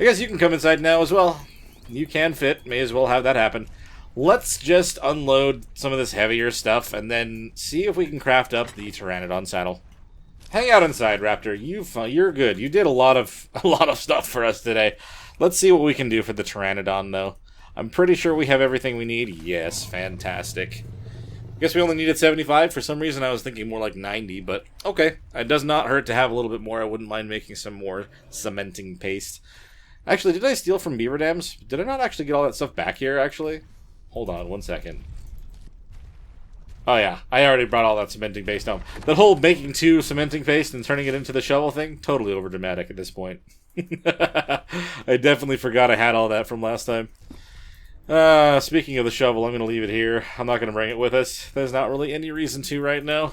I guess you can come inside now as well. You can fit. May as well have that happen. Let's just unload some of this heavier stuff, and then see if we can craft up the Pteranodon saddle. Hang out inside, Raptor. You're good. You did a lot of stuff for us today. Let's see what we can do for the Pteranodon, though. I'm pretty sure we have everything we need. Yes, fantastic. Guess we only needed 75. For some reason, I was thinking more like 90, but okay. It does not hurt to have a little bit more. I wouldn't mind making some more cementing paste. Actually, did I steal from beaver dams? Did I not actually get all that stuff back here, actually? Hold on, 1 second. Oh yeah, I already brought all that cementing paste home. That whole making 2 cementing paste and turning it into the shovel thing, totally overdramatic at this point. I definitely forgot I had all that from last time. Speaking of the shovel, I'm going to leave it here. I'm not going to bring it with us. There's not really any reason to right now.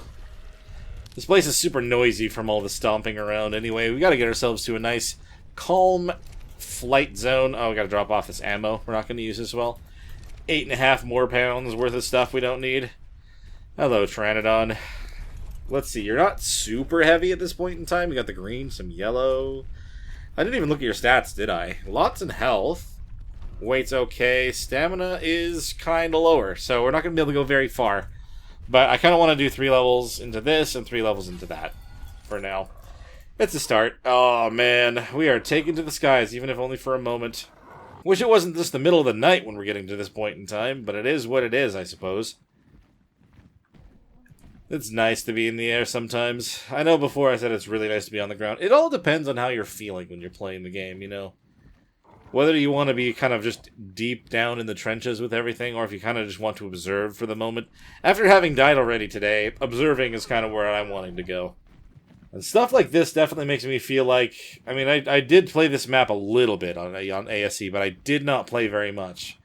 This place is super noisy from all the stomping around anyway. We got to get ourselves to a nice, calm flight zone. Oh, we got to drop off this ammo. We're not going to use this well. 8.5 more pounds worth of stuff we don't need. Hello, Pteranodon. Let's see, you're not super heavy at this point in time. You got the green, some yellow. I didn't even look at your stats, did I? Lots in health. Weight's okay. Stamina is kind of lower, so we're not going to be able to go very far. But I kind of want to do 3 levels into this and 3 levels into that for now. It's a start. Oh, man. We are taken to the skies, even if only for a moment. Wish it wasn't just the middle of the night when we're getting to this point in time, but it is what it is, I suppose. It's nice to be in the air sometimes. I know before I said it's really nice to be on the ground. It all depends on how you're feeling when you're playing the game, you know. Whether you want to be kind of just deep down in the trenches with everything, or if you kind of just want to observe for the moment. After having died already today, observing is kind of where I'm wanting to go. And stuff like this definitely makes me feel like... I mean, I did play this map a little bit on ASE, but I did not play very much.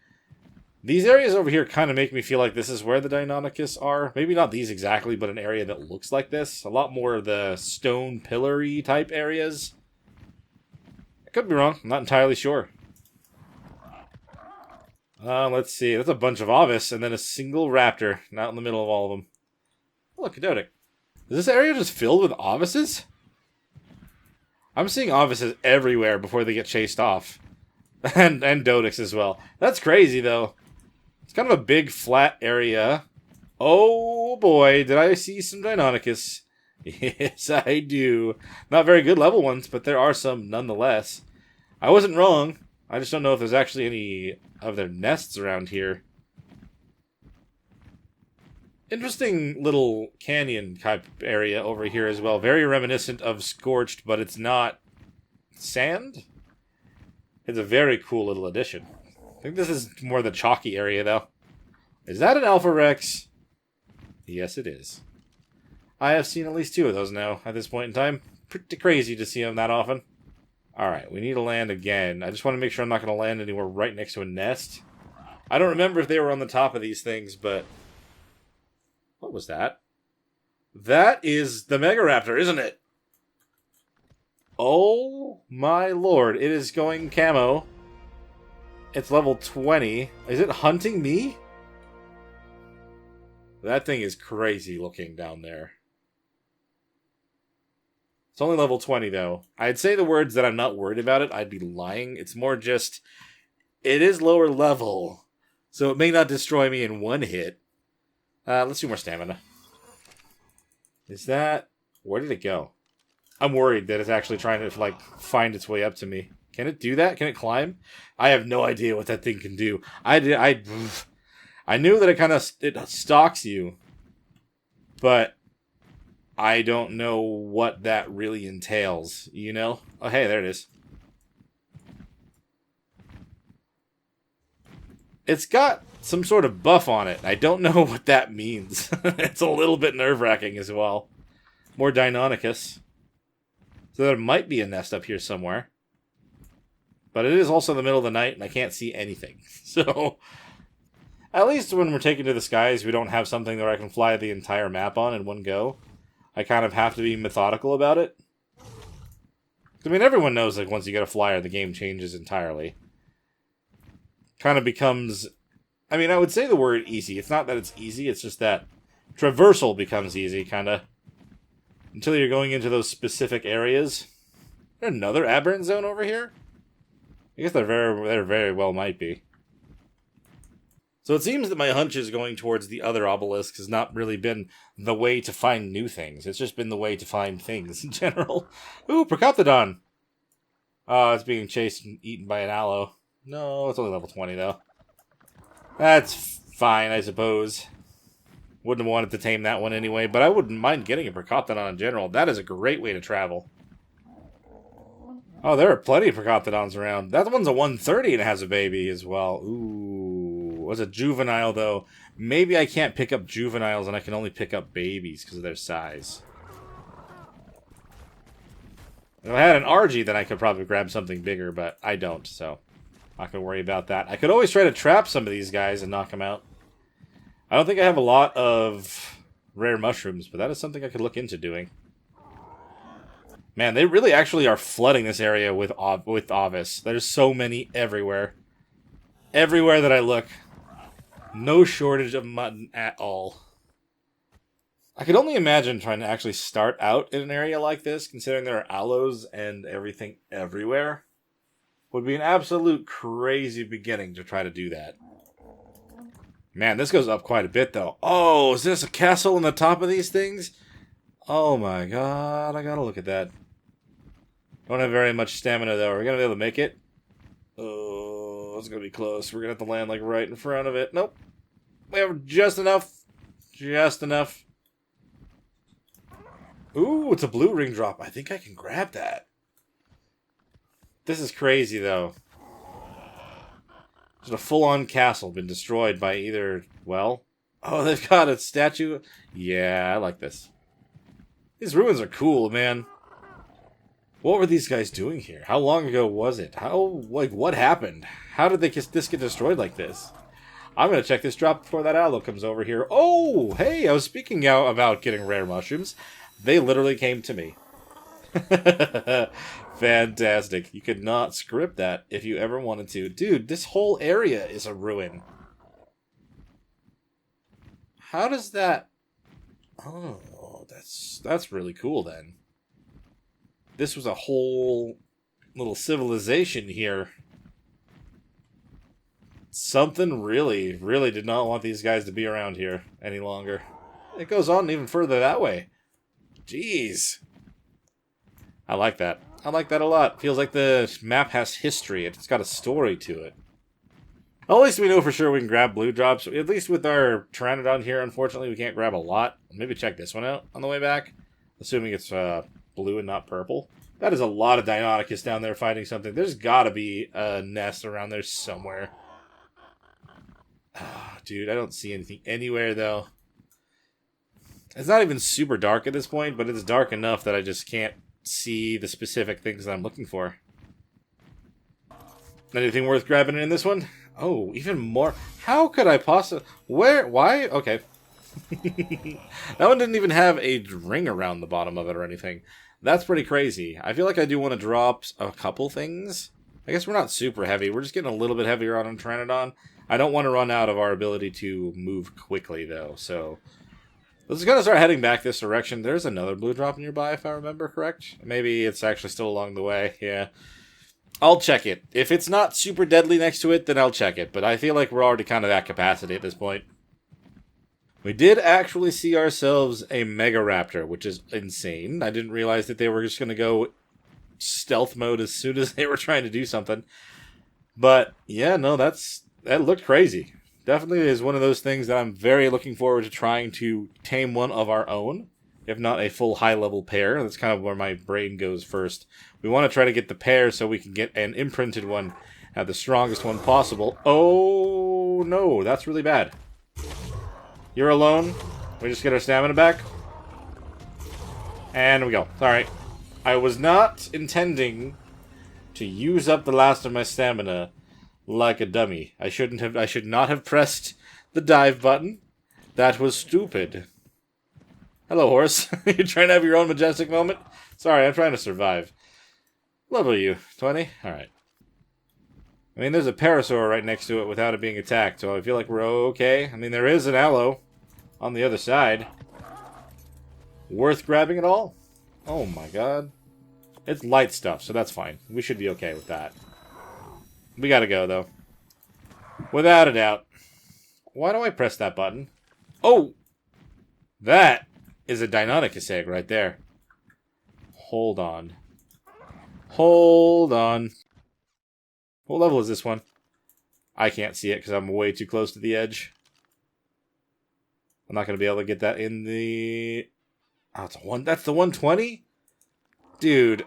These areas over here kind of make me feel like this is where the Deinonychus are. Maybe not these exactly, but an area that looks like this. A lot more of the stone pillar-y type areas. I could be wrong. I'm not entirely sure. Let's see. That's a bunch of Ovis, and then a single raptor, out in the middle of all of them. Look, Cadotic. Is this area just filled with Ovises? I'm seeing Ovises everywhere before they get chased off. and Dodics as well. That's crazy, though. It's kind of a big, flat area. Oh, boy, did I see some Deinonychus. Yes, I do. Not very good level ones, but there are some nonetheless. I wasn't wrong. I just don't know if there's actually any of their nests around here. Interesting little canyon type area over here as well. Very reminiscent of Scorched, but it's not sand. It's a very cool little addition. I think this is more the chalky area, though. Is that an Alpha Rex? Yes, it is. I have seen at least 2 of those now at this point in time. Pretty crazy to see them that often. Alright, we need to land again. I just want to make sure I'm not going to land anywhere right next to a nest. I don't remember if they were on the top of these things, but... What was that? That is the Megaraptor, isn't it? Oh my lord, it is going camo. It's level 20. Is it hunting me? That thing is crazy looking down there. It's only level 20, though. I'd say the words that I'm not worried about it, I'd be lying. It's more just, it is lower level, so it may not destroy me in one hit. Let's do more stamina. Is that... Where did it go? I'm worried that it's actually trying to, like, find its way up to me. Can it do that? Can it climb? I have no idea what that thing can do. I knew that it kind of... It stalks you. But... I don't know what that really entails, you know? Oh, hey, there it is. It's got some sort of buff on it. I don't know what that means. It's a little bit nerve-wracking as well. More Deinonychus. So there might be a nest up here somewhere. But it is also the middle of the night, and I can't see anything. So, at least when we're taken to the skies, we don't have something that I can fly the entire map on in one go. I kind of have to be methodical about it. I mean, everyone knows, like, once you get a flyer, the game changes entirely. Kind of becomes... I mean, I would say the word easy. It's not that it's easy, it's just that traversal becomes easy, kind of. Until you're going into those specific areas. Is there another aberrant zone over here? I guess there very well might be. So it seems that my hunch is going towards the other obelisk has not really been the way to find new things. It's just been the way to find things in general. Ooh, Procoptodon! Oh, it's being chased and eaten by an aloe. No, it's only level 20, though. That's fine, I suppose. Wouldn't have wanted to tame that one anyway, but I wouldn't mind getting a Procoptodon in general. That is a great way to travel. Oh, there are plenty of Procoptodons around. That one's a 130 and has a baby as well. Ooh, was a juvenile, though. Maybe I can't pick up juveniles and I can only pick up babies because of their size. If I had an RG, then I could probably grab something bigger, but I don't, so not going to worry about that. I could always try to trap some of these guys and knock them out. I don't think I have a lot of rare mushrooms, but that is something I could look into doing. Man, they really actually are flooding this area with Ovis. There's so many everywhere. Everywhere that I look. No shortage of mutton at all. I could only imagine trying to actually start out in an area like this, considering there are aloes and everything everywhere. Would be an absolute crazy beginning to try to do that. Man, this goes up quite a bit, though. Oh, is this a castle on the top of these things? Oh my god, I gotta look at that. Don't have very much stamina, though. Are we gonna be able to make it? Oh, it's gonna be close. We're gonna have to land, like, right in front of it. Nope. We have just enough. Just enough. Ooh, it's a blue ring drop. I think I can grab that. This is crazy, though. Just a full-on castle been destroyed by either, well... Oh, they've got a statue. Yeah, I like this. These ruins are cool, man. What were these guys doing here? How long ago was it? What happened? How did this get destroyed like this? I'm going to check this drop before that aloe comes over here. Oh, hey, I was speaking out about getting rare mushrooms. They literally came to me. Fantastic. You could not script that if you ever wanted to. Dude, this whole area is a ruin. How does that... Oh, that's really cool then. This was a whole little civilization here. Something really, really did not want these guys to be around here any longer. It goes on even further that way. Jeez. I like that. I like that a lot. Feels like the map has history. It's got a story to it. At least we know for sure we can grab blue drops. At least with our Pteranodon here, unfortunately, we can't grab a lot. Maybe check this one out on the way back. Assuming it's blue and not purple. That is a lot of Deinonychus down there fighting something. There's gotta be a nest around there somewhere. Oh, dude, I don't see anything anywhere, though. It's not even super dark at this point, but it's dark enough that I just can't see the specific things that I'm looking for. Anything worth grabbing in this one? Oh, even more. How could I possibly... Where? Why? Okay. That one didn't even have a ring around the bottom of it or anything. That's pretty crazy. I feel like I do want to drop a couple things. I guess we're not super heavy. We're just getting a little bit heavier on Pteranodon. I don't want to run out of our ability to move quickly, though, so... Let's go start heading back this direction. There's another blue drop nearby, if I remember correct. Maybe it's actually still along the way, yeah. I'll check it. If it's not super deadly next to it, then I'll check it. But I feel like we're already kind of at capacity at this point. We did actually see ourselves a Megaraptor, which is insane. I didn't realize that they were just going to go stealth mode as soon as they were trying to do something. But, yeah, no, that looked crazy. Definitely is one of those things that I'm very looking forward to trying to tame one of our own. If not a full high-level pair. That's kind of where my brain goes first. We want to try to get the pair so we can get an imprinted one. Have the strongest one possible. Oh, no. That's really bad. You're alone. We just get our stamina back. And we go. Alright. I was not intending to use up the last of my stamina like a dummy. I should not have pressed the dive button. That was stupid. Hello, horse. You're trying to have your own majestic moment? Sorry, I'm trying to survive. Level you. 20? Alright. I mean, there's a Parasaur right next to it without it being attacked, so I feel like we're okay. I mean, there is an aloe on the other side. Worth grabbing at all? Oh my god. It's light stuff, so that's fine. We should be okay with that. We gotta go, though. Without a doubt. Why do I press that button? Oh! That is a Deinonychus egg right there. Hold on. Hold on. What level is this one? I can't see it because I'm way too close to the edge. I'm not going to be able to get that in the... Oh, it's a one. That's the 120? Dude.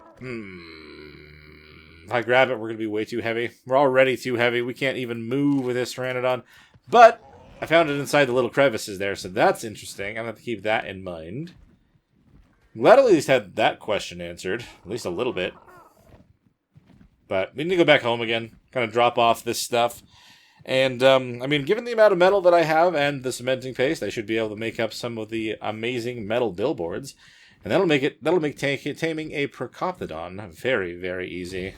If I grab it, we're going to be way too heavy. We're already too heavy. We can't even move with this Pteranodon. But I found it inside the little crevices there, so that's interesting. I'm going to have to keep that in mind. I'm glad I at least had that question answered. At least a little bit. But we need to go back home again. Kind of drop off this stuff. And, I mean, given the amount of metal that I have and the cementing paste, I should be able to make up some of the amazing metal billboards. And that'll make taming a Procoptodon very, very easy.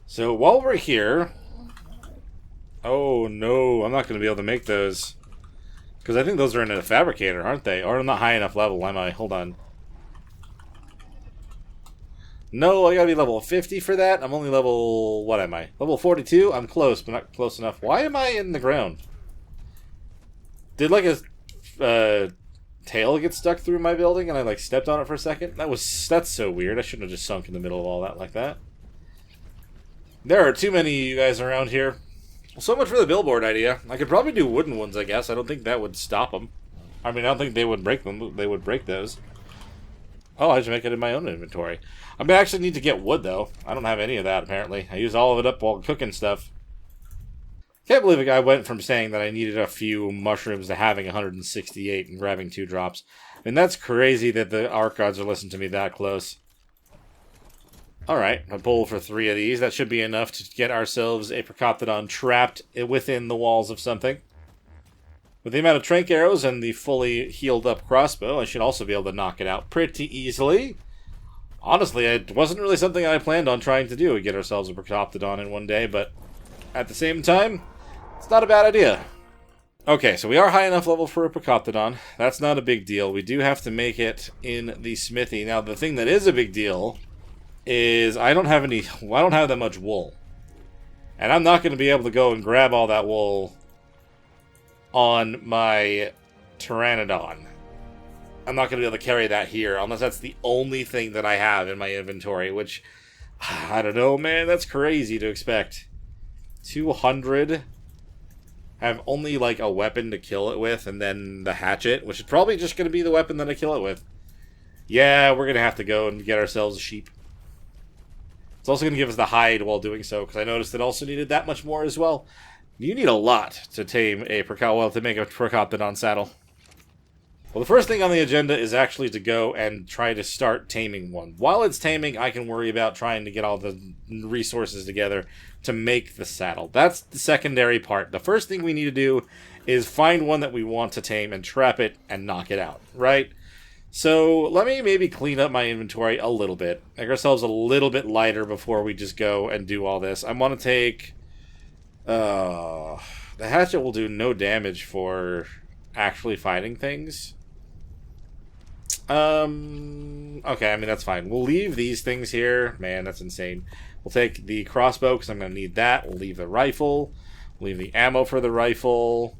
So, while we're here... Oh, no, I'm not going to be able to make those. Because I think those are in a fabricator, aren't they? Or I'm not high enough level, am I? Hold on. No, I gotta be level 50 for that. I'm only level... What am I? Level 42? I'm close, but not close enough. Why am I in the ground? Did, like, a tail get stuck through my building and I, like, stepped on it for a second? That's so weird. I shouldn't have just sunk in the middle of all that like that. There are too many of you guys around here. So much for the billboard idea. I could probably do wooden ones, I guess. I don't think that would stop them. I mean, I don't think they would break them. They would break those. Oh, I just make it in my own inventory. I'm gonna actually need to get wood, though. I don't have any of that, apparently. I used all of it up while cooking stuff. Can't believe a guy went from saying that I needed a few mushrooms to having 168 and grabbing 2 drops. I mean, that's crazy that the Arc Gods are listening to me that close. Alright, I pull for 3 of these. That should be enough to get ourselves a Procoptodon trapped within the walls of something. With the amount of trank arrows and the fully healed up crossbow, I should also be able to knock it out pretty easily. Honestly, it wasn't really something I planned on trying to do, get ourselves a Procoptodon in one day, but at the same time, it's not a bad idea. Okay, so we are high enough level for a Procoptodon. That's not a big deal. We do have to make it in the smithy. Now, the thing that is a big deal is I don't have that much wool. And I'm not going to be able to go and grab all that wool on my Pteranodon. I'm not going to be able to carry that here, unless that's the only thing that I have in my inventory, which, I don't know, man, that's crazy to expect. 200, have only, like, a weapon to kill it with, and then the hatchet, which is probably just going to be the weapon that I kill it with. Yeah, we're going to have to go and get ourselves a sheep. It's also going to give us the hide while doing so, because I noticed it also needed that much more as well. You need a lot to tame a to make a Procoptodon saddle. Well, the first thing on the agenda is actually to go and try to start taming one. While it's taming, I can worry about trying to get all the resources together to make the saddle. That's the secondary part. The first thing we need to do is find one that we want to tame and trap it and knock it out, right? So let me maybe clean up my inventory a little bit. Make ourselves a little bit lighter before we just go and do all this. I want to take... the hatchet will do no damage for actually fighting things. Okay, I mean, that's fine. We'll leave these things here. Man, that's insane. We'll take the crossbow, because I'm going to need that. We'll leave the rifle. We'll leave the ammo for the rifle.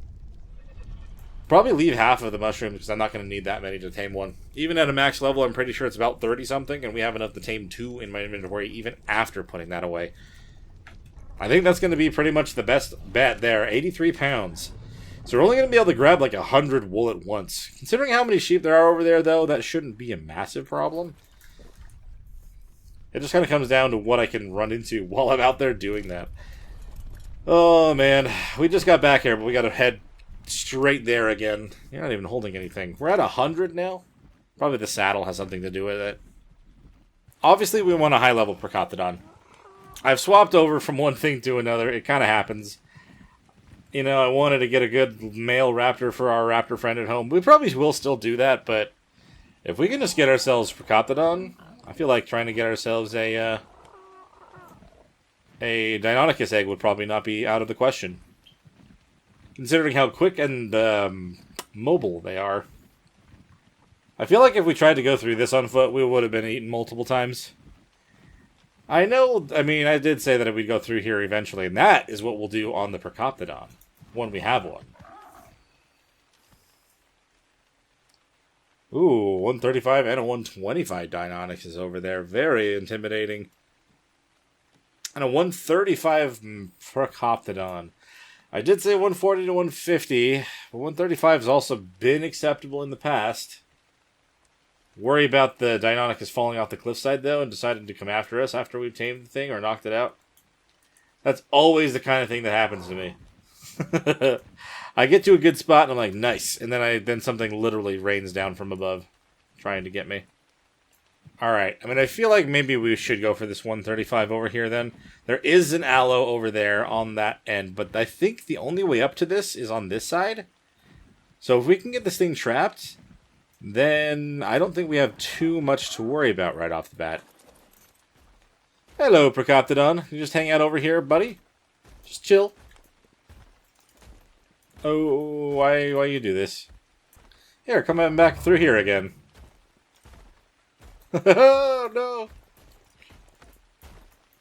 Probably leave half of the mushrooms, because I'm not going to need that many to tame one. Even at a max level, I'm pretty sure it's about 30-something, and we have enough to tame 2 in my inventory, even after putting that away. I think that's going to be pretty much the best bet there. 83 pounds. So we're only going to be able to grab like 100 wool at once. Considering how many sheep there are over there, though, that shouldn't be a massive problem. It just kind of comes down to what I can run into while I'm out there doing that. Oh, man. We just got back here, but we got to head straight there again. You're not even holding anything. We're at 100 now. Probably the saddle has something to do with it. Obviously, we want a high-level Procoptodon. I've swapped over from one thing to another. It kind of happens. You know, I wanted to get a good male raptor for our raptor friend at home. We probably will still do that, but if we can just get ourselves Procoptodon, I feel like trying to get ourselves a Deinonychus egg would probably not be out of the question. Considering how quick and mobile they are. I feel like if we tried to go through this on foot, we would have been eaten multiple times. I know, I mean, I did say that we'd go through here eventually, and that is what we'll do on the Procoptodon, when we have one. Ooh, 135 and a 125 Deinonychus is over there. Very intimidating. And a 135 Procoptodon. I did say 140 to 150, but 135 has also been acceptable in the past. Worry about the Deinonychus falling off the cliffside, though, and deciding to come after us after we've tamed the thing or knocked it out. That's always the kind of thing that happens to me. I get to a good spot, and I'm like, nice. And then something literally rains down from above, trying to get me. Alright, I mean, I feel like maybe we should go for this 135 over here, then. There is an aloe over there on that end, but I think the only way up to this is on this side. So if we can get this thing trapped, then I don't think we have too much to worry about right off the bat. Hello, Procoptodon. You just hang out over here, buddy? Just chill. Oh, why you do this? Here, come on back through here again. Oh, no.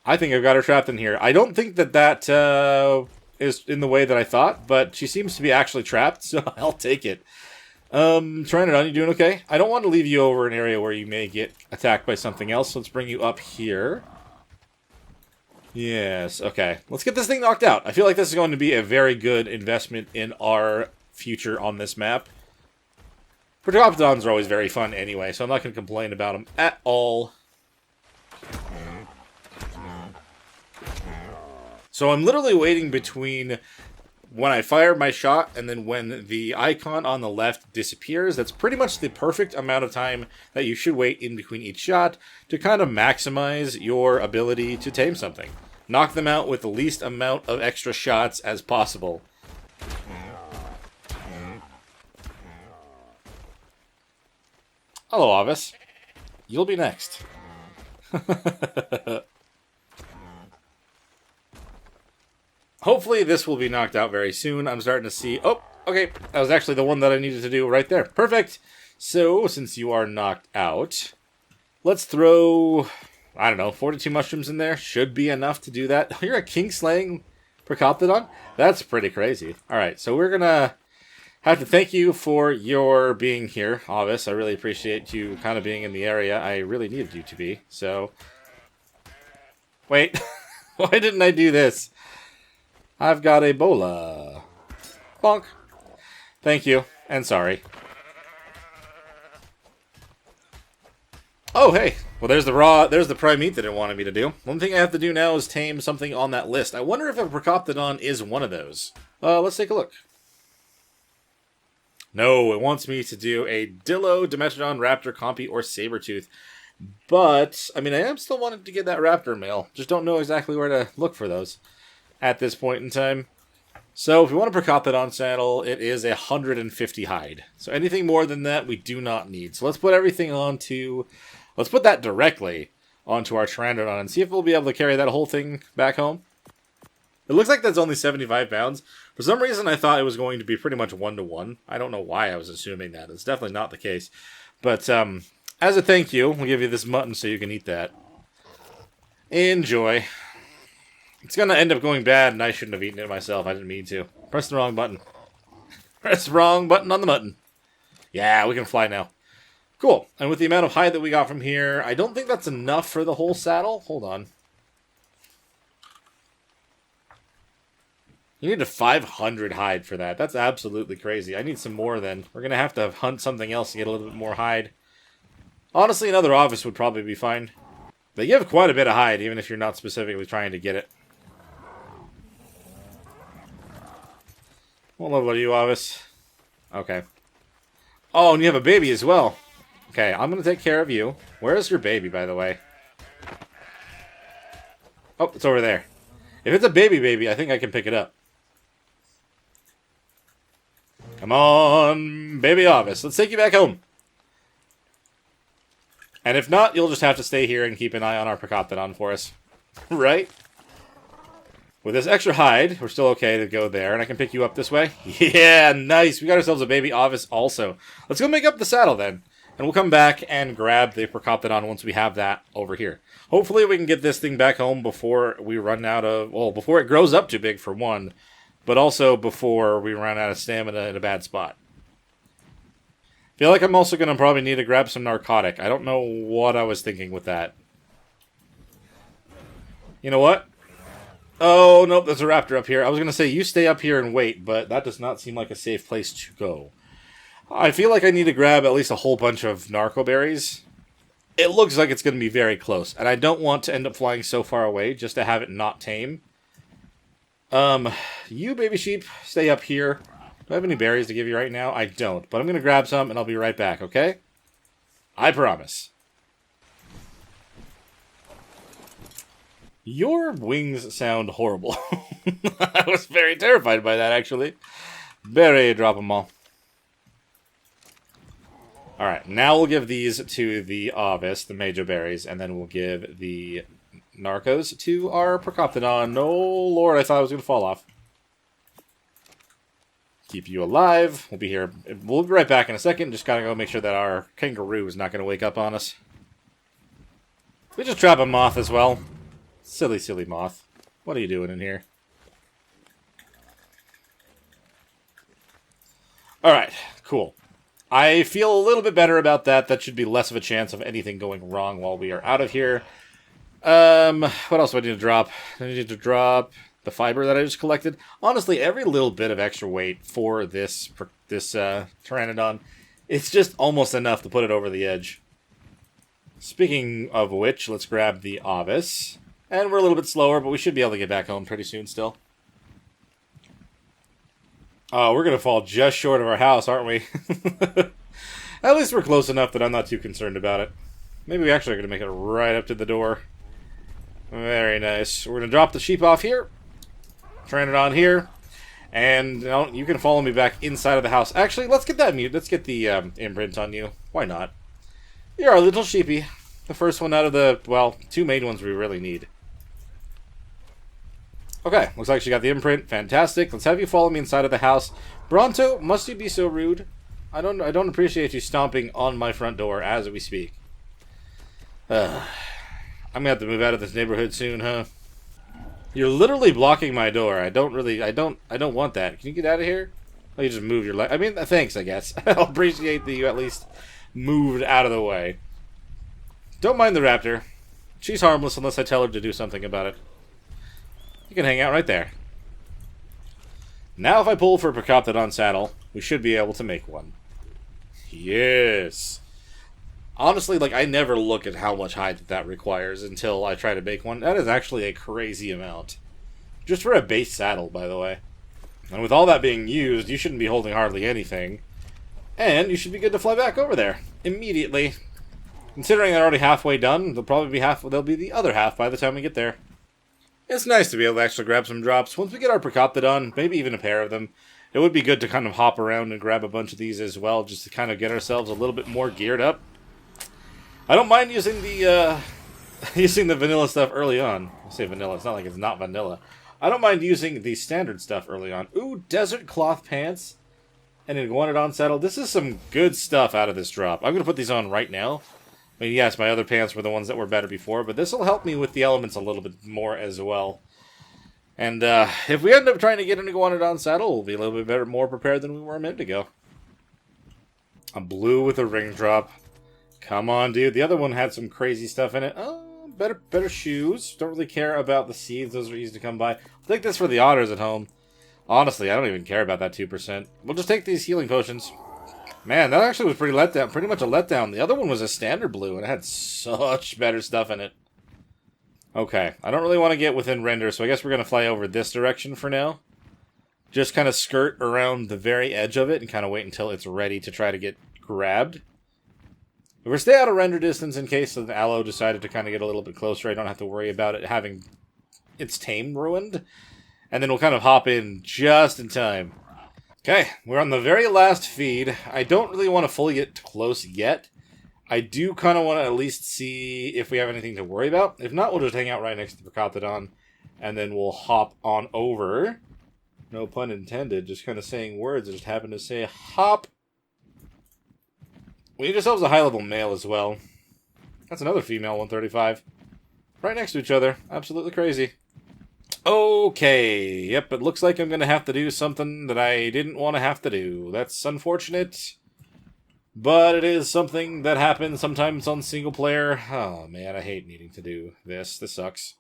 I think I've got her trapped in here. I don't think that is in the way that I thought, but she seems to be actually trapped, so I'll take it. Trying it on, you doing okay? I don't want to leave you over an area where you may get attacked by something else, so let's bring you up here. Yes, okay. Let's get this thing knocked out. I feel like this is going to be a very good investment in our future on this map. Procoptodons are always very fun anyway, so I'm not going to complain about them at all. So I'm literally waiting between when I fire my shot and then when the icon on the left disappears. That's pretty much the perfect amount of time that you should wait in between each shot to kind of maximize your ability to tame something. Knock them out with the least amount of extra shots as possible. Hello, Avis. You'll be next. Hopefully this will be knocked out very soon. I'm starting to see... Oh, okay. That was actually the one that I needed to do right there. Perfect. So, since you are knocked out, let's throw, I don't know, 42 mushrooms in there. Should be enough to do that. You're a king-slaying Procoptodon? That's pretty crazy. Alright, so we're gonna have to thank you for your being here, Avis. I really appreciate you kind of being in the area. I really needed you to be, so... Wait, why didn't I do this? I've got a bola. Bonk. Thank you, and sorry. Oh, hey. Well, there's the prime meat that it wanted me to do. One thing I have to do now is tame something on that list. I wonder if a Procoptodon is one of those. Let's take a look. No, it wants me to do a Dillo, Dimetrodon, Raptor, Compy, or Sabertooth. But, I mean, I am still wanting to get that Raptor male. Just don't know exactly where to look for those at this point in time. So, if we want a Procoptodon saddle, it is 150 hide. So, anything more than that, we do not need. So, let's put everything onto... Let's put that directly onto our Pteranodon and see if we'll be able to carry that whole thing back home. It looks like that's only 75 pounds. For some reason, I thought it was going to be pretty much 1-to-1. I don't know why I was assuming that. It's definitely not the case. But, as a thank you, we'll give you this mutton so you can eat that. Enjoy. It's going to end up going bad, and I shouldn't have eaten it myself. I didn't mean to. Press the wrong button. Press the wrong button on the mutton. Yeah, we can fly now. Cool. And with the amount of hide that we got from here, I don't think that's enough for the whole saddle. Hold on. You need a 500 hide for that. That's absolutely crazy. I need some more then. We're going to have to hunt something else to get a little bit more hide. Honestly, another office would probably be fine. But you have quite a bit of hide, even if you're not specifically trying to get it. What level are you, Avis? Okay. Oh, and you have a baby as well. Okay, I'm going to take care of you. Where is your baby, by the way? Oh, it's over there. If it's a baby, I think I can pick it up. Come on, baby Avis. Let's take you back home. And if not, you'll just have to stay here and keep an eye on our Procoptodon for us. Right? With this extra hide, we're still okay to go there, and I can pick you up this way. Yeah, nice. We got ourselves a baby Avis also. Let's go make up the saddle then. And we'll come back and grab the Procoptodon once we have that over here. Hopefully we can get this thing back home before we run out of... Well, before it grows up too big, for one. But also before we run out of stamina in a bad spot. Feel like I'm also going to probably need to grab some narcotic. I don't know what I was thinking with that. You know what? Oh, nope, there's a raptor up here. I was going to say, you stay up here and wait, but that does not seem like a safe place to go. I feel like I need to grab at least a whole bunch of narco berries. It looks like it's going to be very close, and I don't want to end up flying so far away just to have it not tame. You, baby sheep, stay up here. Do I have any berries to give you right now? I don't, but I'm going to grab some, and I'll be right back, okay? I promise. Your wings sound horrible. I was very terrified by that, actually. Berry, drop them all. Alright, now we'll give these to the Avis, the Major Berries, and then we'll give the Narcos to our Procoptodon. Oh, Lord, I thought I was going to fall off. Keep you alive. We'll be here. We'll be right back in a second. Just gotta go make sure that our kangaroo is not going to wake up on us. We just trap a moth as well. Silly, silly moth. What are you doing in here? Alright, cool. I feel a little bit better about that. That should be less of a chance of anything going wrong while we are out of here. What else do I need to drop? I need to drop the fiber that I just collected. Honestly, every little bit of extra weight for this Pteranodon It's just almost enough to put it over the edge. Speaking of which, let's grab the Avis. And we're a little bit slower, but we should be able to get back home pretty soon still. Oh, we're going to fall just short of our house, aren't we? At least we're close enough that I'm not too concerned about it. Maybe we actually are going to make it right up to the door. Very nice. We're going to drop the sheep off here. Turn it on here. And you can follow me back inside of the house. Actually, let's get that mute. Let's get the imprint on you. Why not? You're our little sheepy. The first one out of the, well, two main ones we really need. Okay, looks like she got the imprint. Fantastic. Let's have you follow me inside of the house. Bronto, must you be so rude? I don't appreciate you stomping on my front door as we speak. I'm gonna have to move out of this neighborhood soon, huh? You're literally blocking my door. I don't want that. Can you get out of here? Oh, you just move your leg. I mean, thanks, I guess. I'll appreciate that you at least moved out of the way. Don't mind the raptor. She's harmless unless I tell her to do something about it. You can hang out right there. Now if I pull for a Procoptodon saddle, we should be able to make one. Yes. Honestly, like, I never look at how much hide that requires until I try to make one. That is actually a crazy amount. Just for a base saddle, by the way. And with all that being used, you shouldn't be holding hardly anything. And you should be good to fly back over there immediately. Considering they're already halfway done, they'll be the other half by the time we get there. It's nice to be able to actually grab some drops. Once we get our Procoptodon, maybe even a pair of them, it would be good to kind of hop around and grab a bunch of these as well, just to kind of get ourselves a little bit more geared up. I don't mind using the using the vanilla stuff early on. I say vanilla, it's not like it's not vanilla. I don't mind using the standard stuff early on. Ooh, desert cloth pants and an iguanodon saddle. This is some good stuff out of this drop. I'm going to put these on right now. I mean, yes, my other pants were the ones that were better before, but this will help me with the elements a little bit more as well. And if we end up trying to get an iguanodon saddle, we'll be a little bit better, more prepared than we were a minute ago. I'm blue with a ring drop. Come on, dude. The other one had some crazy stuff in it. Oh, better shoes. Don't really care about the seeds. Those are easy to come by. I'll take this for the otters at home. Honestly, I don't even care about that 2%. We'll just take these healing potions. Man, that actually was pretty much a letdown. The other one was a standard blue, and it had such better stuff in it. Okay, I don't really want to get within render, so I guess we're going to fly over this direction for now. Just kind of skirt around the very edge of it and kind of wait until it's ready to try to get grabbed. We're stay out of render distance in case the aloe decided to kind of get a little bit closer. I don't have to worry about it having its tame ruined. And then we'll kind of hop in just in time. Okay, we're on the very last feed. I don't really want to fully get close yet. I do kind of want to at least see if we have anything to worry about. If not, we'll just hang out right next to the Procoptodon. And then we'll hop on over. No pun intended, just kind of saying words. I just happened to say hop. We need ourselves a high-level male as well. That's another female 135. Right next to each other. Absolutely crazy. Okay. Yep, it looks like I'm going to have to do something that I didn't want to have to do. That's unfortunate. But it is something that happens sometimes on single player. Oh, man, I hate needing to do this. This sucks.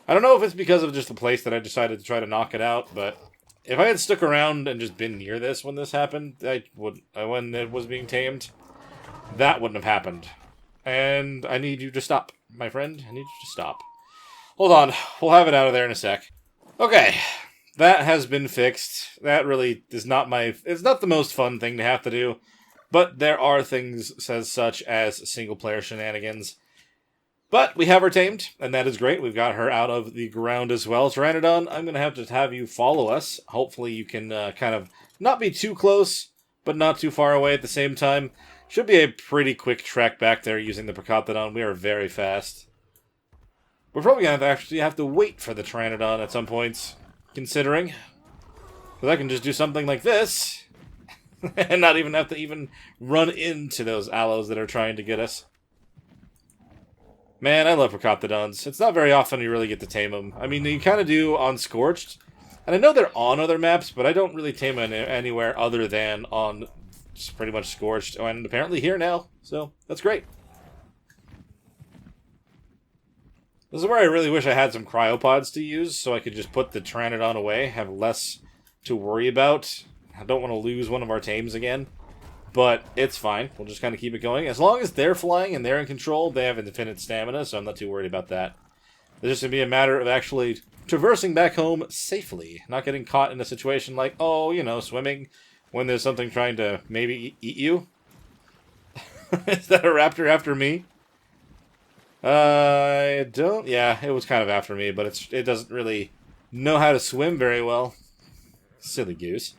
I don't know if it's because of just the place that I decided to try to knock it out, but if I had stuck around and just been near this when this happened, when it was being tamed, that wouldn't have happened. And I need you to stop, my friend. I need you to stop. Hold on. We'll have it out of there in a sec. Okay. That has been fixed. That really is not it's not the most fun thing to have to do. But there are things such as single-player shenanigans. But we have her tamed, and that is great. We've got her out of the ground as well. Pteranodon, I'm going to have you follow us. Hopefully you can kind of not be too close, but not too far away at the same time. Should be a pretty quick trek back there using the Procoptodon. We are very fast. We're probably going to actually have to wait for the Pteranodon at some points, considering. Because I can just do something like this, and not even have to run into those aloes that are trying to get us. Man, I love Procoptodons. It's not very often you really get to tame them. I mean, you kind of do on Scorched. And I know they're on other maps, but I don't really tame them anywhere other than on just pretty much Scorched. And apparently here now. So, that's great. This is where I really wish I had some cryopods to use, so I could just put the Pteranodon away, have less to worry about. I don't want to lose one of our tames again. But it's fine. We'll just kind of keep it going. As long as they're flying and they're in control, they have infinite stamina, so I'm not too worried about that. It's just going to be a matter of actually traversing back home safely. Not getting caught in a situation like, oh, you know, swimming when there's something trying to maybe eat you. Is that a raptor after me? I don't... Yeah, it was kind of after me, but it doesn't really know how to swim very well. Silly goose.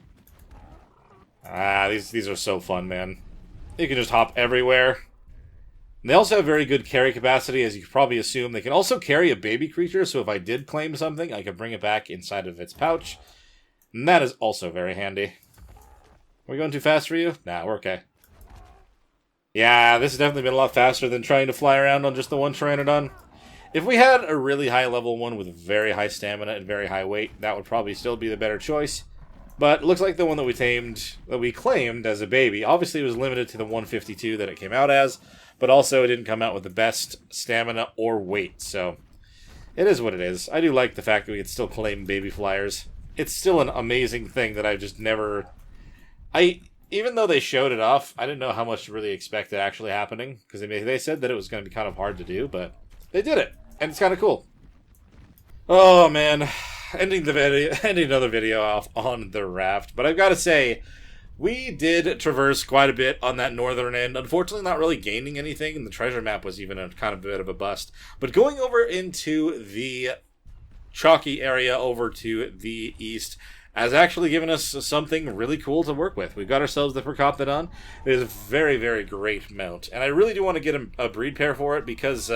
Ah, these are so fun, man. You can just hop everywhere. And they also have very good carry capacity, as you could probably assume. They can also carry a baby creature, so if I did claim something, I could bring it back inside of its pouch. And that is also very handy. Are we going too fast for you? Nah, we're okay. Yeah, this has definitely been a lot faster than trying to fly around on just the one Pteranodon. If we had a really high level one with very high stamina and very high weight, that would probably still be the better choice. But it looks like the one that we claimed as a baby, obviously it was limited to the 152 that it came out as, but also it didn't come out with the best stamina or weight, so it is what it is. I do like the fact that we can still claim baby flyers. It's still an amazing thing that I've just never... Even though they showed it off, I didn't know how much to really expect it actually happening, because they said that it was going to be kind of hard to do, but they did it, and it's kind of cool. Oh, man... Ending another video off on the raft, but I've got to say, we did traverse quite a bit on that northern end. Unfortunately, not really gaining anything, and the treasure map was even a kind of bit of a bust. But going over into the chalky area over to the east has actually given us something really cool to work with. We've got ourselves the Percoptodon. It is a very, very great mount, and I really do want to get a breed pair for it because...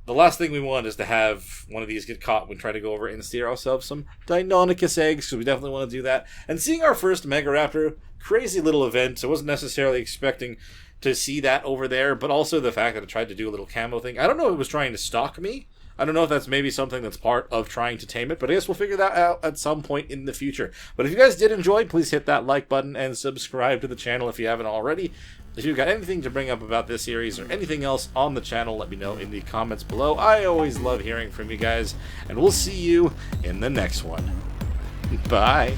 the last thing we want is to have one of these get caught when trying to go over and steer ourselves some Deinonychus eggs, so we definitely want to do that. And seeing our first Megaraptor, crazy little event, so I wasn't necessarily expecting to see that over there, but also the fact that it tried to do a little camo thing. I don't know if it was trying to stalk me. I don't know if that's maybe something that's part of trying to tame it, but I guess we'll figure that out at some point in the future. But if you guys did enjoy, please hit that like button and subscribe to the channel if you haven't already. If you've got anything to bring up about this series or anything else on the channel, let me know in the comments below. I always love hearing from you guys, and we'll see you in the next one. Bye.